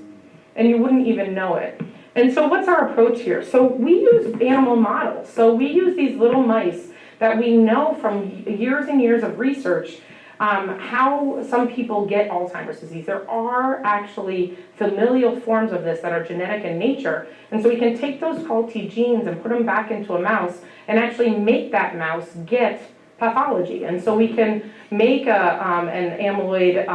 Speaker 2: And you wouldn't even know it. And so what's our approach here? So we use animal models. So we use these little mice that we know from years and years of research how some people get Alzheimer's disease. There are actually familial forms of this that are genetic in nature. And so we can take those faulty genes and put them back into a mouse and actually make that mouse get pathology. And so we can make an amyloid,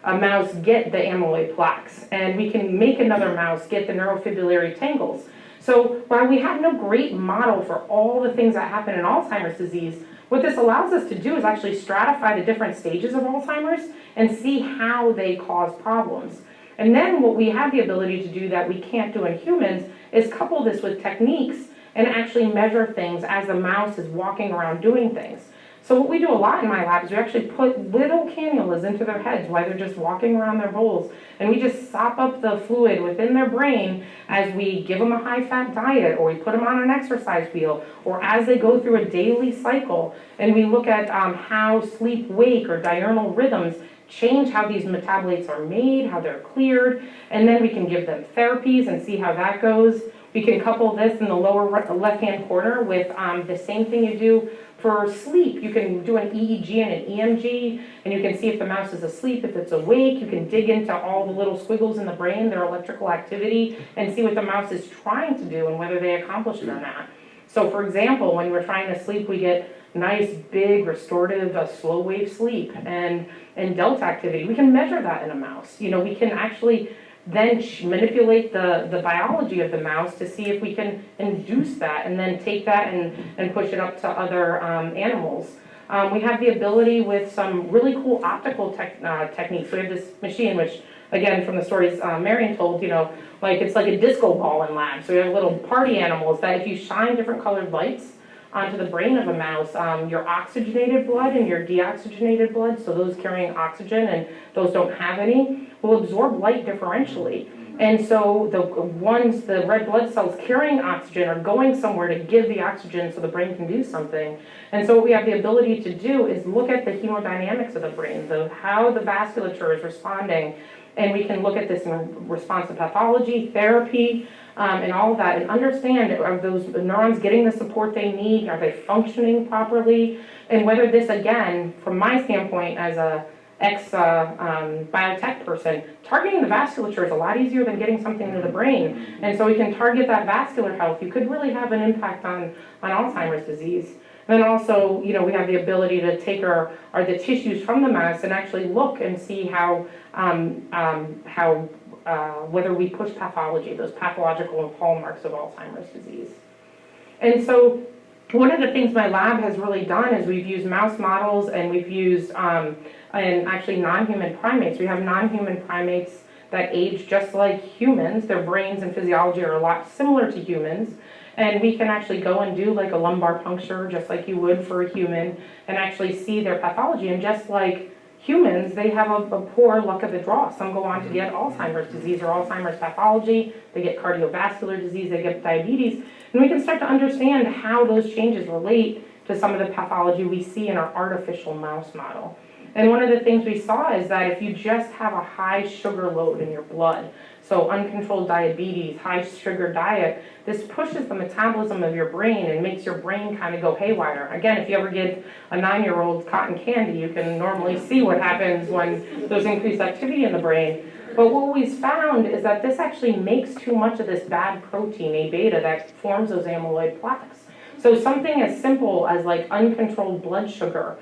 Speaker 2: a mouse get the amyloid plaques. And we can make another mouse get the neurofibrillary tangles. So while we have no great model for all the things that happen in Alzheimer's disease, what this allows us to do is actually stratify the different stages of Alzheimer's and see how they cause problems. And then what we have the ability to do that we can't do in humans is couple this with techniques and actually measure things as the mouse is walking around doing things. So what we do a lot in my lab is we actually put little cannulas into their heads while they're just walking around their bowls, and we just sop up the fluid within their brain as we give them a high-fat diet, or we put them on an exercise wheel, or as they go through a daily cycle, and we look at how sleep-wake or diurnal rhythms change how these metabolites are made, how they're cleared, and then we can give them therapies and see how that goes. We can couple this in the lower left-hand corner with the same thing you do for sleep. You can do an EEG and an EMG, and you can see if the mouse is asleep, if it's awake. You can dig into all the little squiggles in the brain, their electrical activity, and see what the mouse is trying to do and whether they accomplish it or not. So for example, when we're trying to sleep, we get nice, big, restorative, slow wave sleep and delta activity. We can measure that in a mouse. You know, we can actually then manipulate the biology of the mouse to see if we can induce that and then take that and push it up to other animals. We have the ability with some really cool optical techniques. We have this machine, which again, from the stories Marion told, you know, like it's like a disco ball in labs. So we have little party animals that if you shine different colored lights onto the brain of a mouse, your oxygenated blood and your deoxygenated blood, so those carrying oxygen and those don't have any, will absorb light differentially. And so the red blood cells carrying oxygen are going somewhere to give the oxygen so the brain can do something. And so what we have the ability to do is look at the hemodynamics of the brain, how the vasculature is responding, and we can look at this in response to pathology, therapy, and all of that, and understand, are those neurons getting the support they need? Are they functioning properly? And whether this, again, from my standpoint as a ex-biotech person, targeting the vasculature is a lot easier than getting something into the brain. And so we can target that vascular health. You could really have an impact on Alzheimer's disease. And then also, you know, we have the ability to take the tissues from the mouse and actually look and see how whether we push pathology, those pathological hallmarks of Alzheimer's disease. And so one of the things my lab has really done is we've used mouse models, and we've used and actually non-human primates. We have non-human primates that age just like humans. Their brains and physiology are a lot similar to humans. And we can actually go and do like a lumbar puncture just like you would for a human and actually see their pathology. And just like humans, they have a poor luck of the draw. Some go on to get Alzheimer's disease or Alzheimer's pathology, they get cardiovascular disease, they get diabetes, and we can start to understand how those changes relate to some of the pathology we see in our artificial mouse model. And one of the things we saw is that if you just have a high sugar load in your blood, so uncontrolled diabetes, high sugar diet, this pushes the metabolism of your brain and makes your brain kind of go haywire. Again, if you ever give a 9-year-old cotton candy, you can normally see what happens when there's increased activity in the brain. But what we've found is that this actually makes too much of this bad protein, A beta, that forms those amyloid plaques. So something as simple as like uncontrolled blood sugar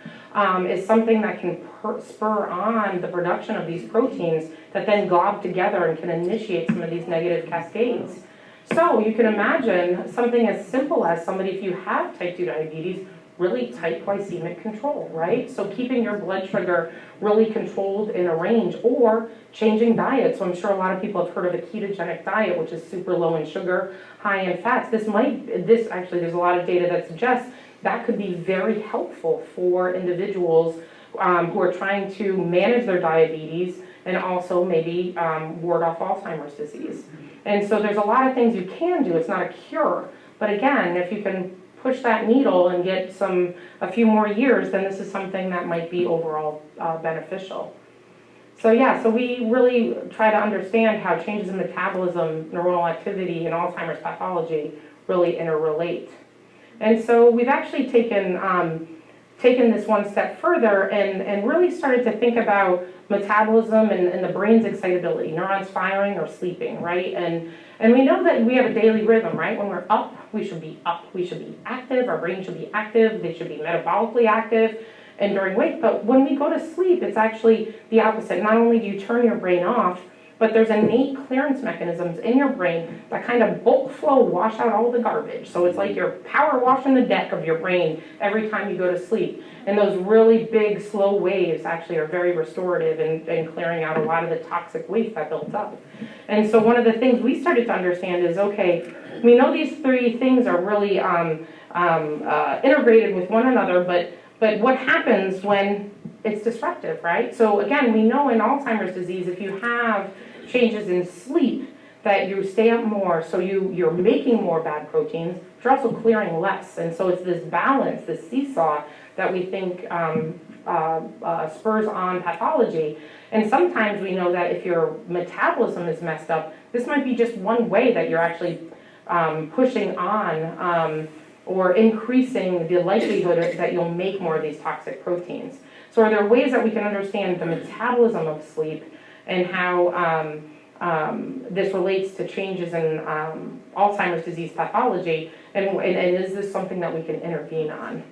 Speaker 2: is something that can spur on the production of these proteins that then glob together and can initiate some of these negative cascades. So you can imagine something as simple as somebody, if you have type 2 diabetes, really tight glycemic control, right? So keeping your blood sugar really controlled in a range, or changing diet. So I'm sure a lot of people have heard of a ketogenic diet, which is super low in sugar, high in fats. Actually, there's a lot of data that suggests that could be very helpful for individuals who are trying to manage their diabetes and also maybe ward off Alzheimer's disease. And so there's a lot of things you can do. It's not a cure, but again, if you can push that needle and get a few more years, then this is something that might be overall beneficial. So yeah, so we really try to understand how changes in metabolism, neuronal activity, and Alzheimer's pathology really interrelate. And so we've actually taken this one step further and really started to think about metabolism and the brain's excitability, neurons firing or sleeping, right? And we know that we have a daily rhythm, right? When we're up, we should be active, our brain should be active, they should be metabolically active, and during wake. But when we go to sleep, it's actually the opposite. Not only do you turn your brain off, but there's innate clearance mechanisms in your brain that kind of bulk flow wash out all the garbage. So it's like you're power washing the deck of your brain every time you go to sleep. And those really big, slow waves actually are very restorative in clearing out a lot of the toxic waste that built up. And so one of the things we started to understand is, okay, we know these three things are really integrated with one another, but what happens when it's disruptive, right? So again, we know in Alzheimer's disease, if you have changes in sleep, that you stay up more, so you're making more bad proteins, but you're also clearing less. And so it's this balance, this seesaw, that we think spurs on pathology. And sometimes we know that if your metabolism is messed up, this might be just one way that you're actually pushing on or increasing the likelihood that you'll make more of these toxic proteins. So are there ways that we can understand the metabolism of sleep and how this relates to changes in Alzheimer's disease pathology, and is this something that we can intervene on?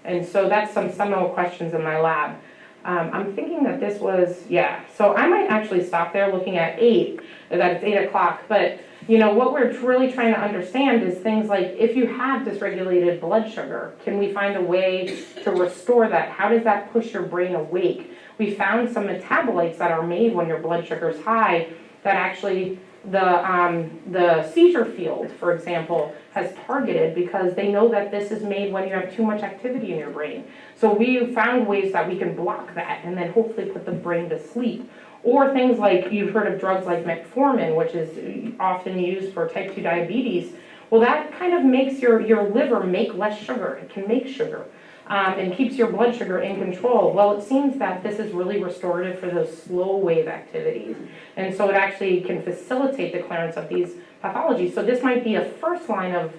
Speaker 2: And so that's some seminal questions in my lab. I'm thinking that this was, yeah, so I might actually stop there looking at 8, that it's 8 o'clock, but you know, what we're really trying to understand is things like, if you have dysregulated blood sugar, can we find a way to restore that? How does that push your brain awake? We found some metabolites that are made when your blood sugar is high that actually the seizure field, for example, has targeted because they know that this is made when you have too much activity in your brain. So we found ways that we can block that and then hopefully put the brain to sleep. Or things like, you've heard of drugs like metformin, which is often used for type 2 diabetes. Well, that kind of makes your liver make less sugar. It can make sugar and keeps your blood sugar in control. Well, it seems that this is really restorative for those slow wave activities. And so it actually can facilitate the clearance of these pathologies. So this might be a first line of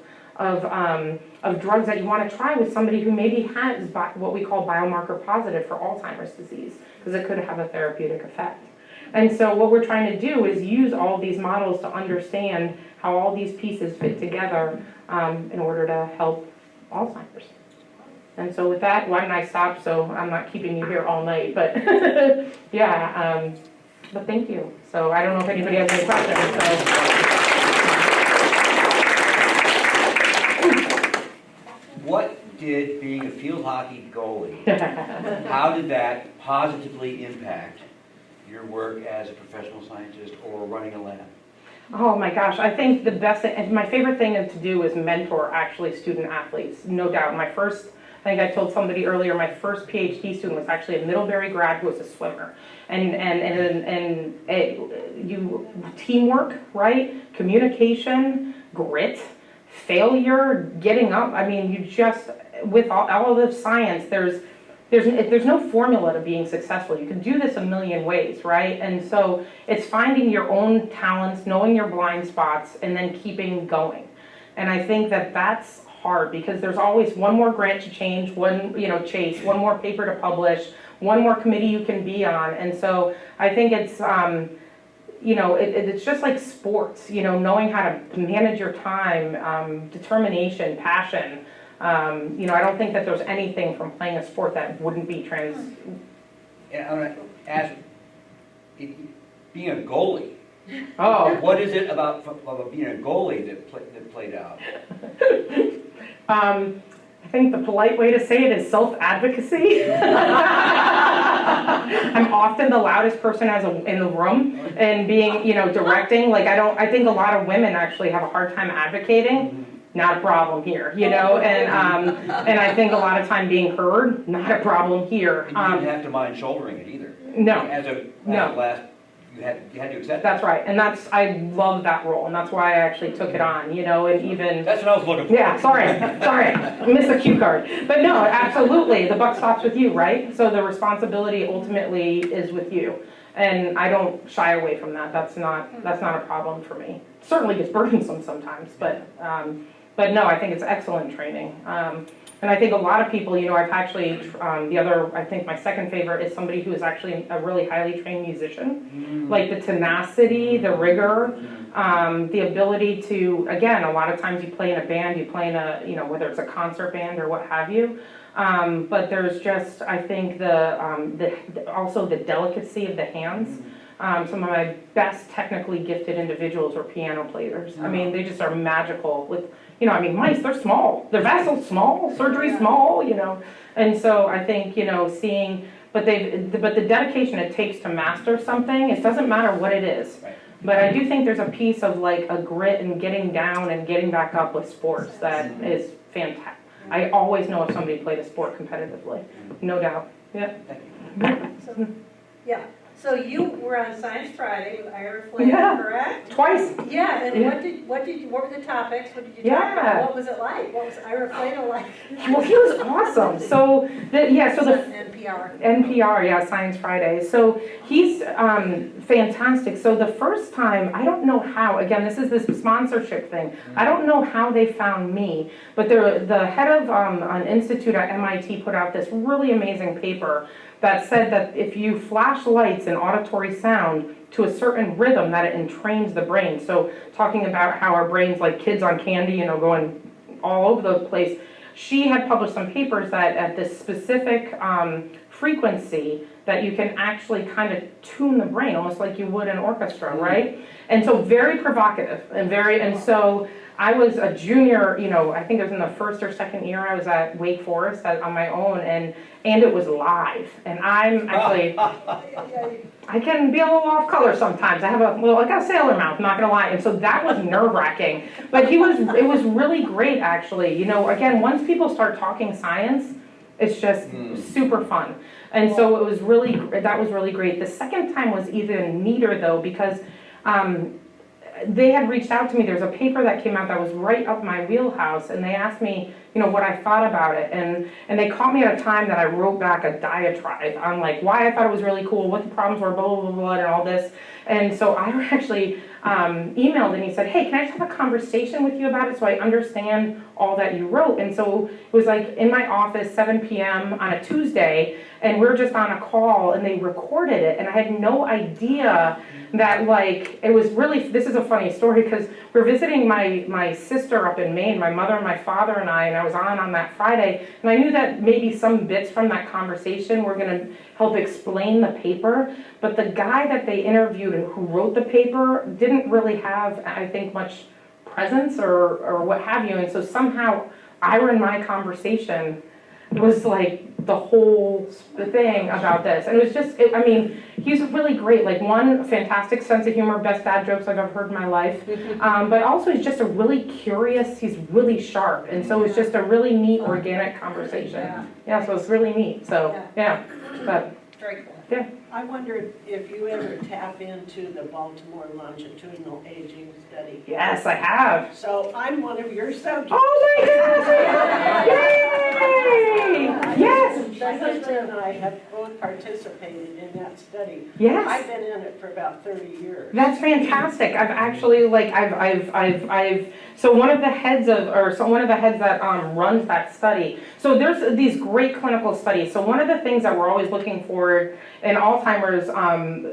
Speaker 2: drugs that you want to try with somebody who maybe has what we call biomarker positive for Alzheimer's disease, because it could have a therapeutic effect. And so what we're trying to do is use all of these models to understand how all these pieces fit together in order to help Alzheimer's. And so with that, why don't I stop so I'm not keeping you here all night, but yeah, but thank you. So I don't know if anybody has any questions. So.
Speaker 3: What did being a field hockey goalie, how did that positively impact your work as a professional scientist or running a lab?
Speaker 2: Oh my gosh, I think the best, and my favorite thing to do is mentor actually student athletes, no doubt. My first I think I told somebody earlier, my first PhD student was actually a Middlebury grad who was a swimmer. Teamwork, right? Communication, grit, failure, getting up. I mean, you just, with all of the science, there's no formula to being successful. You can do this a million ways, right? And so it's finding your own talents, knowing your blind spots, and then keeping going. And I think that that's hard because there's always one more grant to change, chase, one more paper to publish, one more committee you can be on. And so I think it's, it's just like sports, knowing how to manage your time, determination, passion. I don't think that there's anything from playing a sport that wouldn't be
Speaker 3: And I'm gonna ask, being a goalie,
Speaker 2: Oh,
Speaker 3: what is it about being a goalie that played out?
Speaker 2: I think the polite way to say it is self-advocacy. I'm often the loudest person in the room and being, directing. I think a lot of women actually have a hard time advocating. Not a problem here, and I think a lot of time being heard, not a problem here.
Speaker 3: And you didn't have to mind shouldering it either.
Speaker 2: No.
Speaker 3: As a last, you had to accept
Speaker 2: That's right, and I love that role, and that's why I actually took it on, and even.
Speaker 3: That's what I was looking for.
Speaker 2: Yeah, sorry, I missed the cue card. But no, absolutely, the buck stops with you, right? So the responsibility ultimately is with you. And I don't shy away from that. That's not a problem for me. Certainly gets burdensome sometimes, but no, I think it's excellent training. And I think a lot of people, I've actually, I think my second favorite is somebody who is actually a really highly trained musician. Like the tenacity, the rigor, the ability to, again, a lot of times you play in a band, you play in a, whether it's a concert band or what have you. But there's just, I think also the delicacy of the hands. Some of my best technically gifted individuals were piano players. I mean, they just are magical with, mice, they're small. Their vessel's small, surgery's small, And so I think, seeing, but the dedication it takes to master something, it doesn't matter what it is.
Speaker 3: Right.
Speaker 2: But I do think there's a piece of like a grit and getting down and getting back up with sports that is fantastic. I always know if somebody played a sport competitively, no doubt. Yeah.
Speaker 4: Yeah, so you were on Science Friday with Ira Flynn,
Speaker 2: Yeah.
Speaker 4: correct?
Speaker 2: Twice.
Speaker 4: Yeah, and
Speaker 2: Yeah.
Speaker 4: what were the topics? What did you talk
Speaker 2: Yeah.
Speaker 4: about? What was it like? What was Ira Flynn like?
Speaker 2: Well, he was awesome. So the
Speaker 4: NPR.
Speaker 2: NPR, yeah, Science Friday. So he's fantastic. So the first time, I don't know how, again, this is this sponsorship thing. I don't know how they found me, but the head of an institute at MIT put out this really amazing paper that said that if you flash lights and auditory sound to a certain rhythm, that it entrains the brain. So talking about how our brains, like kids on candy, going all over the place. She had published some papers that at this specific frequency that you can actually kind of tune the brain, almost like you would an orchestra, right? And so very provocative and so I was a junior, I think it was in the first or second year I was at Wake Forest on my own and it was live. And I'm actually, I can be a little off color sometimes. I have I got a sailor mouth, not gonna lie. And so that was nerve wracking. But it was really great actually. Again, once people start talking science, it's just super fun. And so that was really great. The second time was even neater though, because they had reached out to me. There's a paper that came out that was right up my wheelhouse, and they asked me, what I thought about it, and they caught me at a time that I wrote back a diatribe on like why I thought it was really cool, what the problems were, blah blah blah, blah and all this. And so I actually emailed and he said, hey, can I just have a conversation with you about it so I understand all that you wrote? And so it was like in my office, 7 p.m. on a Tuesday, and we're just on a call and they recorded it, and I had no idea that it was really, this is a funny story because we're visiting my sister up in Maine, my mother and my father and I was on that Friday, and I knew that maybe some bits from that conversation were going to help explain the paper, but the guy that they interviewed and who wrote the paper didn't really have, I think, much presence or what have you, and so somehow Ira and my conversation was like the whole thing about this. And it was just, I mean, he's really great, like one, fantastic sense of humor, best dad jokes I've ever heard in my life. But also he's just a really curious, he's really sharp. And so it's just a really neat, organic conversation. Yeah, so it's really neat, so, yeah, but,
Speaker 4: Very cool.
Speaker 2: yeah.
Speaker 5: I wondered if you ever tap into the Baltimore longitudinal aging study.
Speaker 2: Yes, I have.
Speaker 5: So I'm one of your subjects.
Speaker 2: Oh my gosh! Yay! Yes!
Speaker 5: My husband and I have both participated in that study.
Speaker 2: Yes!
Speaker 5: I've been in it for about 30 years.
Speaker 2: That's fantastic. I've actually, like, so one of the heads that runs that study, so there's these great clinical studies. So one of the things that we're always looking for in Alzheimer's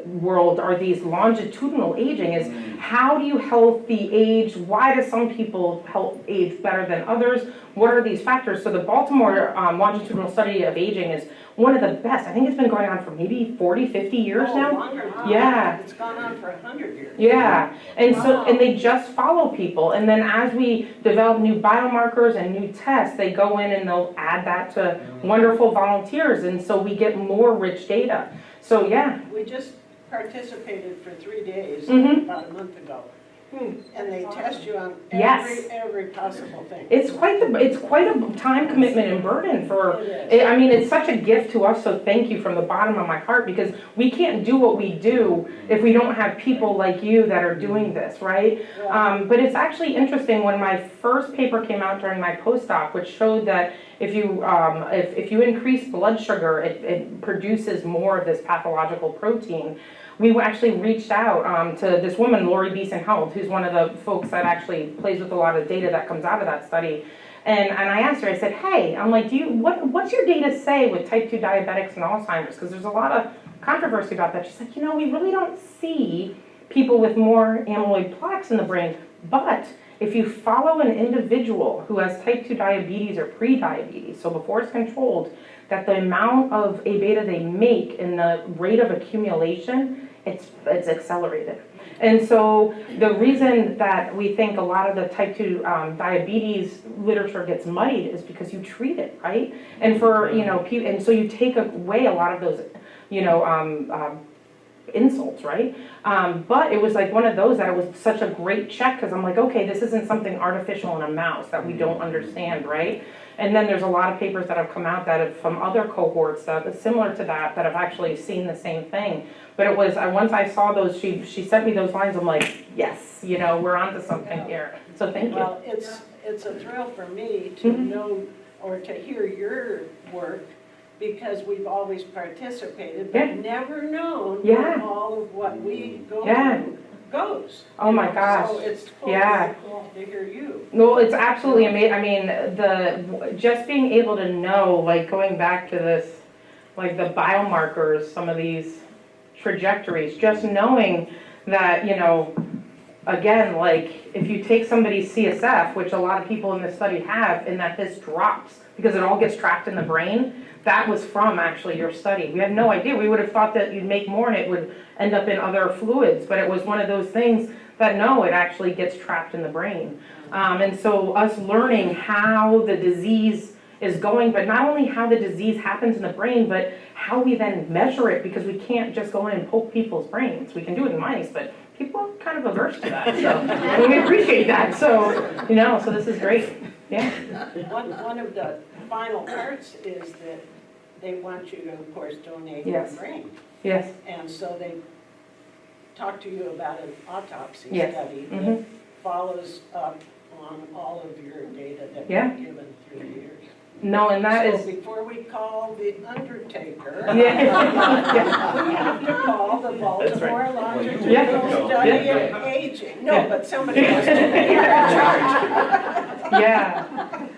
Speaker 2: world are these longitudinal aging, is how do you healthy age? Why do some people age better than others? What are these factors? So the Baltimore longitudinal study of aging is one of the best. I think it's been going on for maybe 40, 50 years now.
Speaker 5: Longer.
Speaker 2: Yeah.
Speaker 5: It's gone on for 100 years.
Speaker 2: Yeah, and so, and they just follow people, and then as we develop new biomarkers and new tests, they go in and they'll add that to wonderful volunteers, and so we get more rich data. So, yeah.
Speaker 5: We just participated for 3 days
Speaker 2: Mhm.
Speaker 5: about a month ago. And they test you on
Speaker 2: Yes.
Speaker 5: every possible thing.
Speaker 2: It's quite a time commitment and burden for,
Speaker 5: It is.
Speaker 2: I mean, it's such a gift to us, so thank you from the bottom of my heart, because we can't do what we do if we don't have people like you that are doing this, right? But it's actually interesting, when my first paper came out during my postdoc, which showed that if you increase blood sugar, it produces more of this pathological protein. We actually reached out to this woman, Lori Beeson Held, who's one of the folks that actually plays with a lot of data that comes out of that study. And I asked her, I said, hey, I'm like, what's your data say with type 2 diabetics and Alzheimer's? Because there's a lot of controversy about that. She's like, we really don't see people with more amyloid plaques in the brain. But if you follow an individual who has type 2 diabetes or pre-diabetes, so before it's controlled, that the amount of A beta they make and the rate of accumulation, it's accelerated. And so the reason that we think a lot of the type 2 diabetes literature gets muddied is because you treat it, right? And for, and so you take away a lot of those, insults, right? But it was like one of those that it was such a great check, because I'm like, okay, this isn't something artificial in a mouse that we don't understand, right? And then there's a lot of papers that have come out that have, from other cohorts that are similar to that have actually seen the same thing. But it was, once I saw those, she sent me those lines, I'm like, yes, we're onto something here. So thank you.
Speaker 5: Well, it's a thrill for me to know or to hear your work, because we've always participated, but never known where all of what we go through goes.
Speaker 2: Oh my gosh.
Speaker 5: So it's totally cool to hear you.
Speaker 2: No, it's absolutely amazing. I mean, just being able to know, like going back to this, like the biomarkers, some of these trajectories, just knowing that, again, like if you take somebody's CSF, which a lot of people in this study have, and that this drops because it all gets trapped in the brain, that was from actually your study. We had no idea. We would have thought that you'd make more and it would end up in other fluids, but it was one of those things that no, it actually gets trapped in the brain. And so us learning how the disease is going, but not only how the disease happens in the brain, but how we then measure it, because we can't just go in and poke people's brains. We can do it in mice, but people are kind of averse to that, so and we appreciate that. So, so this is great. Yeah.
Speaker 5: One of the final parts is that they want you to, of course, donate your brain.
Speaker 2: Yes.
Speaker 5: And so they talk to you about an autopsy
Speaker 2: Yes.
Speaker 5: study that follows up on all of your data that you've given through the years.
Speaker 2: No, and that
Speaker 5: So
Speaker 2: is.
Speaker 5: before we call the undertaker,
Speaker 2: Yeah.
Speaker 5: we have to call the Baltimore longitudinal
Speaker 2: Yeah.
Speaker 5: study
Speaker 2: Yeah.
Speaker 5: of aging. No, but somebody has to be here in charge.
Speaker 2: Yeah.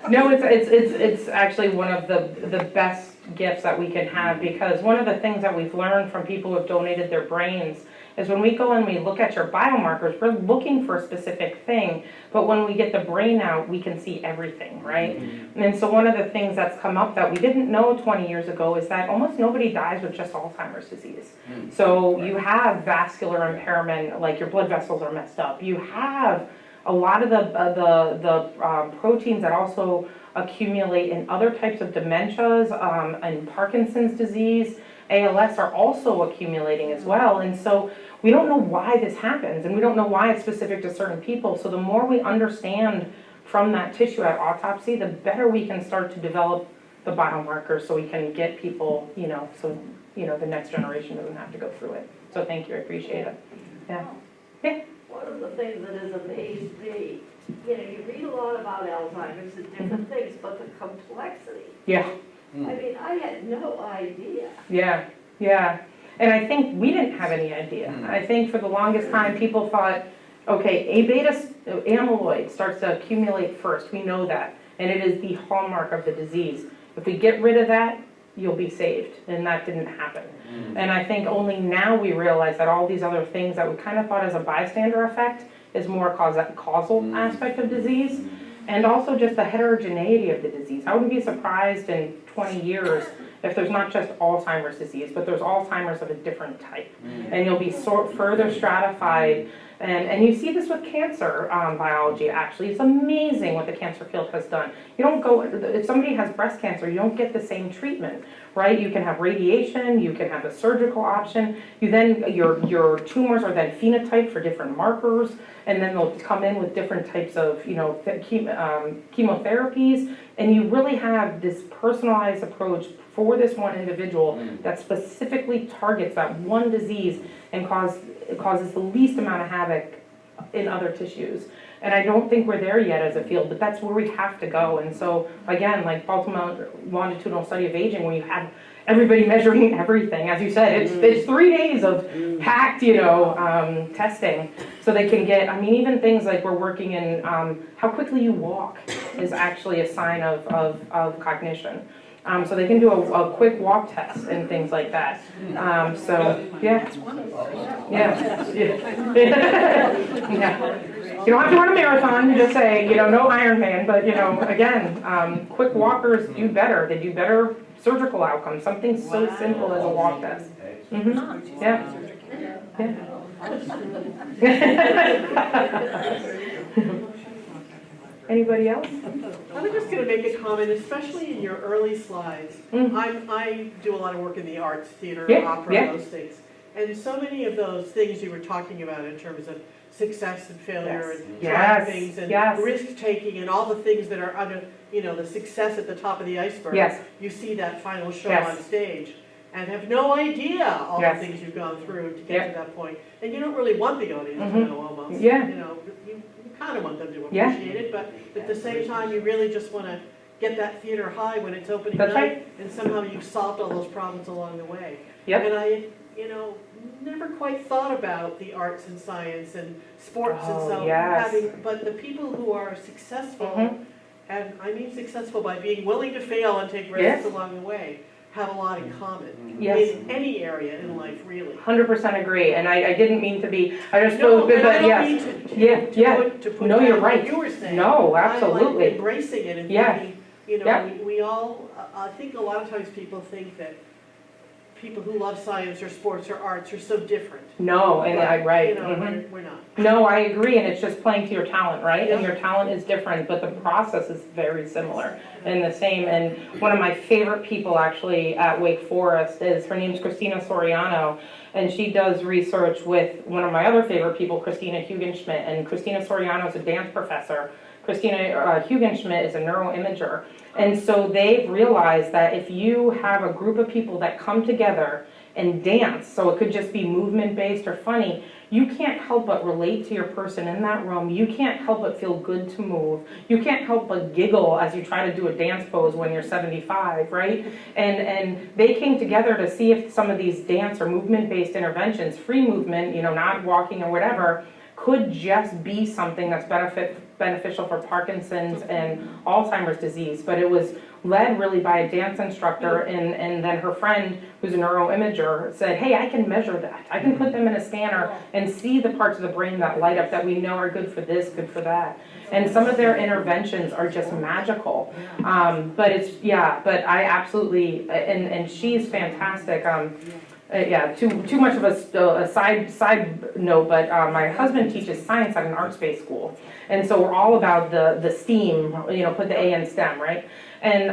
Speaker 2: No, it's actually one of the best gifts that we can have, because one of the things that we've learned from people who have donated their brains is when we go and we look at your biomarkers, we're looking for a specific thing, but when we get the brain out, we can see everything, right? And so one of the things that's come up that we didn't know 20 years ago is that almost nobody dies with just Alzheimer's disease. So you have vascular impairment, like your blood vessels are messed up. You have a lot of the proteins that also accumulate in other types of dementias, and Parkinson's disease, ALS are also accumulating as well. And so we don't know why this happens, and we don't know why it's specific to certain people. So the more we understand from that tissue at autopsy, the better we can start to develop the biomarkers so we can get people, so, the next generation doesn't have to go through it. So thank you, I appreciate it. Yeah. Yeah.
Speaker 6: One of the things that has amazed me, you read a lot about Alzheimer's and different things, but the complexity.
Speaker 2: Yeah.
Speaker 6: I mean, I had no idea.
Speaker 2: Yeah. And I think we didn't have any idea. I think for the longest time, people thought, okay, A-beta amyloid starts to accumulate first. We know that. And it is the hallmark of the disease. If we get rid of that, you'll be saved. And that didn't happen. And I think only now we realize that all these other things that we kind of thought as a bystander effect is more causal aspect of disease. And also just the heterogeneity of the disease. I wouldn't be surprised in 20 years if there's not just Alzheimer's disease, but there's Alzheimer's of a different type. And you'll be further stratified. And you see this with cancer biology, actually. It's amazing what the cancer field has done. You don't go, if somebody has breast cancer, you don't get the same treatment, right? You can have radiation, you can have a surgical option. Your tumors are then phenotyped for different markers, and then they'll come in with different types of, chemotherapies. And you really have this personalized approach for this one individual that specifically targets that one disease and causes the least amount of havoc in other tissues. And I don't think we're there yet as a field, but that's where we have to go. And so, again, like Baltimore Longitudinal Study of Aging, where you have everybody measuring everything, as you said, it's 3 days of packed, testing, so they can get, even things like we're working in how quickly you walk is actually a sign of cognition. So they can do a quick walk test and things like that. Yeah. You don't have to run a marathon, you just say, no Ironman, but, again, quick walkers do better. They do better surgical outcomes, something so simple as a walk test. Yeah. Anybody else?
Speaker 7: I was just going to make a comment, especially in your early slides. I do a lot of work in the arts, theater, opera, those things. And so many of those things you were talking about in terms of success and failure and trying things and risk-taking and all the things that are under, the success at the top of the iceberg. You see that final show on stage and have no idea all the things you've gone through to get to that point. And you don't really want the audience to know almost. You kind of want them to appreciate it, but at the same time, you really just want to get that theater high when it's opening night, and somehow you've solved all those problems along the way. And I, never quite thought about the arts and science and sports and so but the people who are successful, and I mean successful by being willing to fail and take risks along the way, have a lot in common in any area in life, really.
Speaker 2: 100% agree, and I didn't mean to be, I just spoke, but yes.
Speaker 7: To put
Speaker 2: no, you're right.
Speaker 7: What you were saying.
Speaker 2: No, absolutely.
Speaker 7: I like embracing it and thinking, we all, I think a lot of times people think that people who love science or sports or arts are so different.
Speaker 2: No, and
Speaker 7: we're not.
Speaker 2: No, I agree, and it's just playing to your talent, right? And your talent is different, but the process is very similar and the same. And one of my favorite people actually at Wake Forest her name's Christina Soriano, and she does research with one of my other favorite people, Christina Hugenschmidt. And Christina Soriano is a dance professor. Christina Hugenschmidt is a neuroimager. And so they've realized that if you have a group of people that come together and dance, so it could just be movement-based or funny, you can't help but relate to your person in that room. You can't help but feel good to move. You can't help but giggle as you try to do a dance pose when you're 75, right? And they came together to see if some of these dance or movement-based interventions, free movement, not walking or whatever, could just be something that's beneficial for Parkinson's and Alzheimer's disease. But it was led really by a dance instructor, and then her friend, who's a neuroimager, said, hey, I can measure that. I can put them in a scanner and see the parts of the brain that light up that we know are good for this, good for that. And some of their interventions are just magical. But I absolutely, and she's fantastic. yeah, too much of a side note, but my husband teaches science at an arts-based school. And so we're all about the STEAM, put the A in STEM, right? And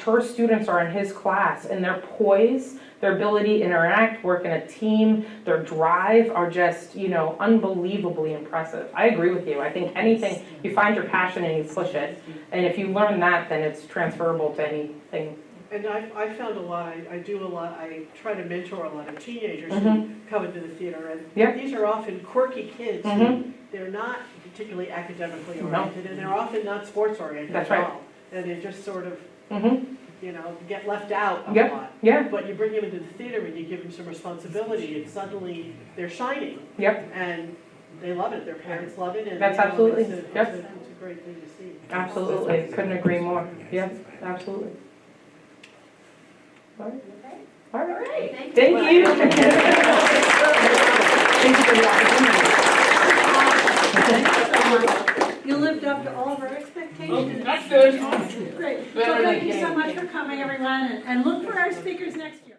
Speaker 2: her students are in his class, and their poise, their ability to interact, work in a team, their drive are just, unbelievably impressive. I agree with you. I think anything, you find your passion and you push it. And if you learn that, then it's transferable to anything.
Speaker 7: And I found a lot, I do a lot, I try to mentor a lot of teenagers who
Speaker 2: Mhm.
Speaker 7: come into the theater. And
Speaker 2: Yeah.
Speaker 7: these are often quirky kids.
Speaker 2: Mhm.
Speaker 7: They're not particularly academically
Speaker 2: No.
Speaker 7: oriented, and they're often not sports oriented
Speaker 2: That's
Speaker 7: at
Speaker 2: right.
Speaker 7: all. And they just sort of,
Speaker 2: Mm-hmm.
Speaker 7: get left out a
Speaker 2: Yep.
Speaker 7: lot.
Speaker 2: Yeah.
Speaker 7: But you bring them into the theater and you give them some responsibility, and suddenly they're shining.
Speaker 2: Yep.
Speaker 7: And they love it, their parents love it, and
Speaker 2: That's absolutely-
Speaker 7: it's a
Speaker 2: yep.
Speaker 7: great thing to see.
Speaker 2: Absolutely. Couldn't agree more. Yes, absolutely. All right. All right.
Speaker 6: Thank
Speaker 2: Thank you. Thank you for the opportunity.
Speaker 4: You lived up to all of our expectations.
Speaker 8: That's good.
Speaker 4: Great. So thank you so much for coming, everyone, and look for our speakers next year.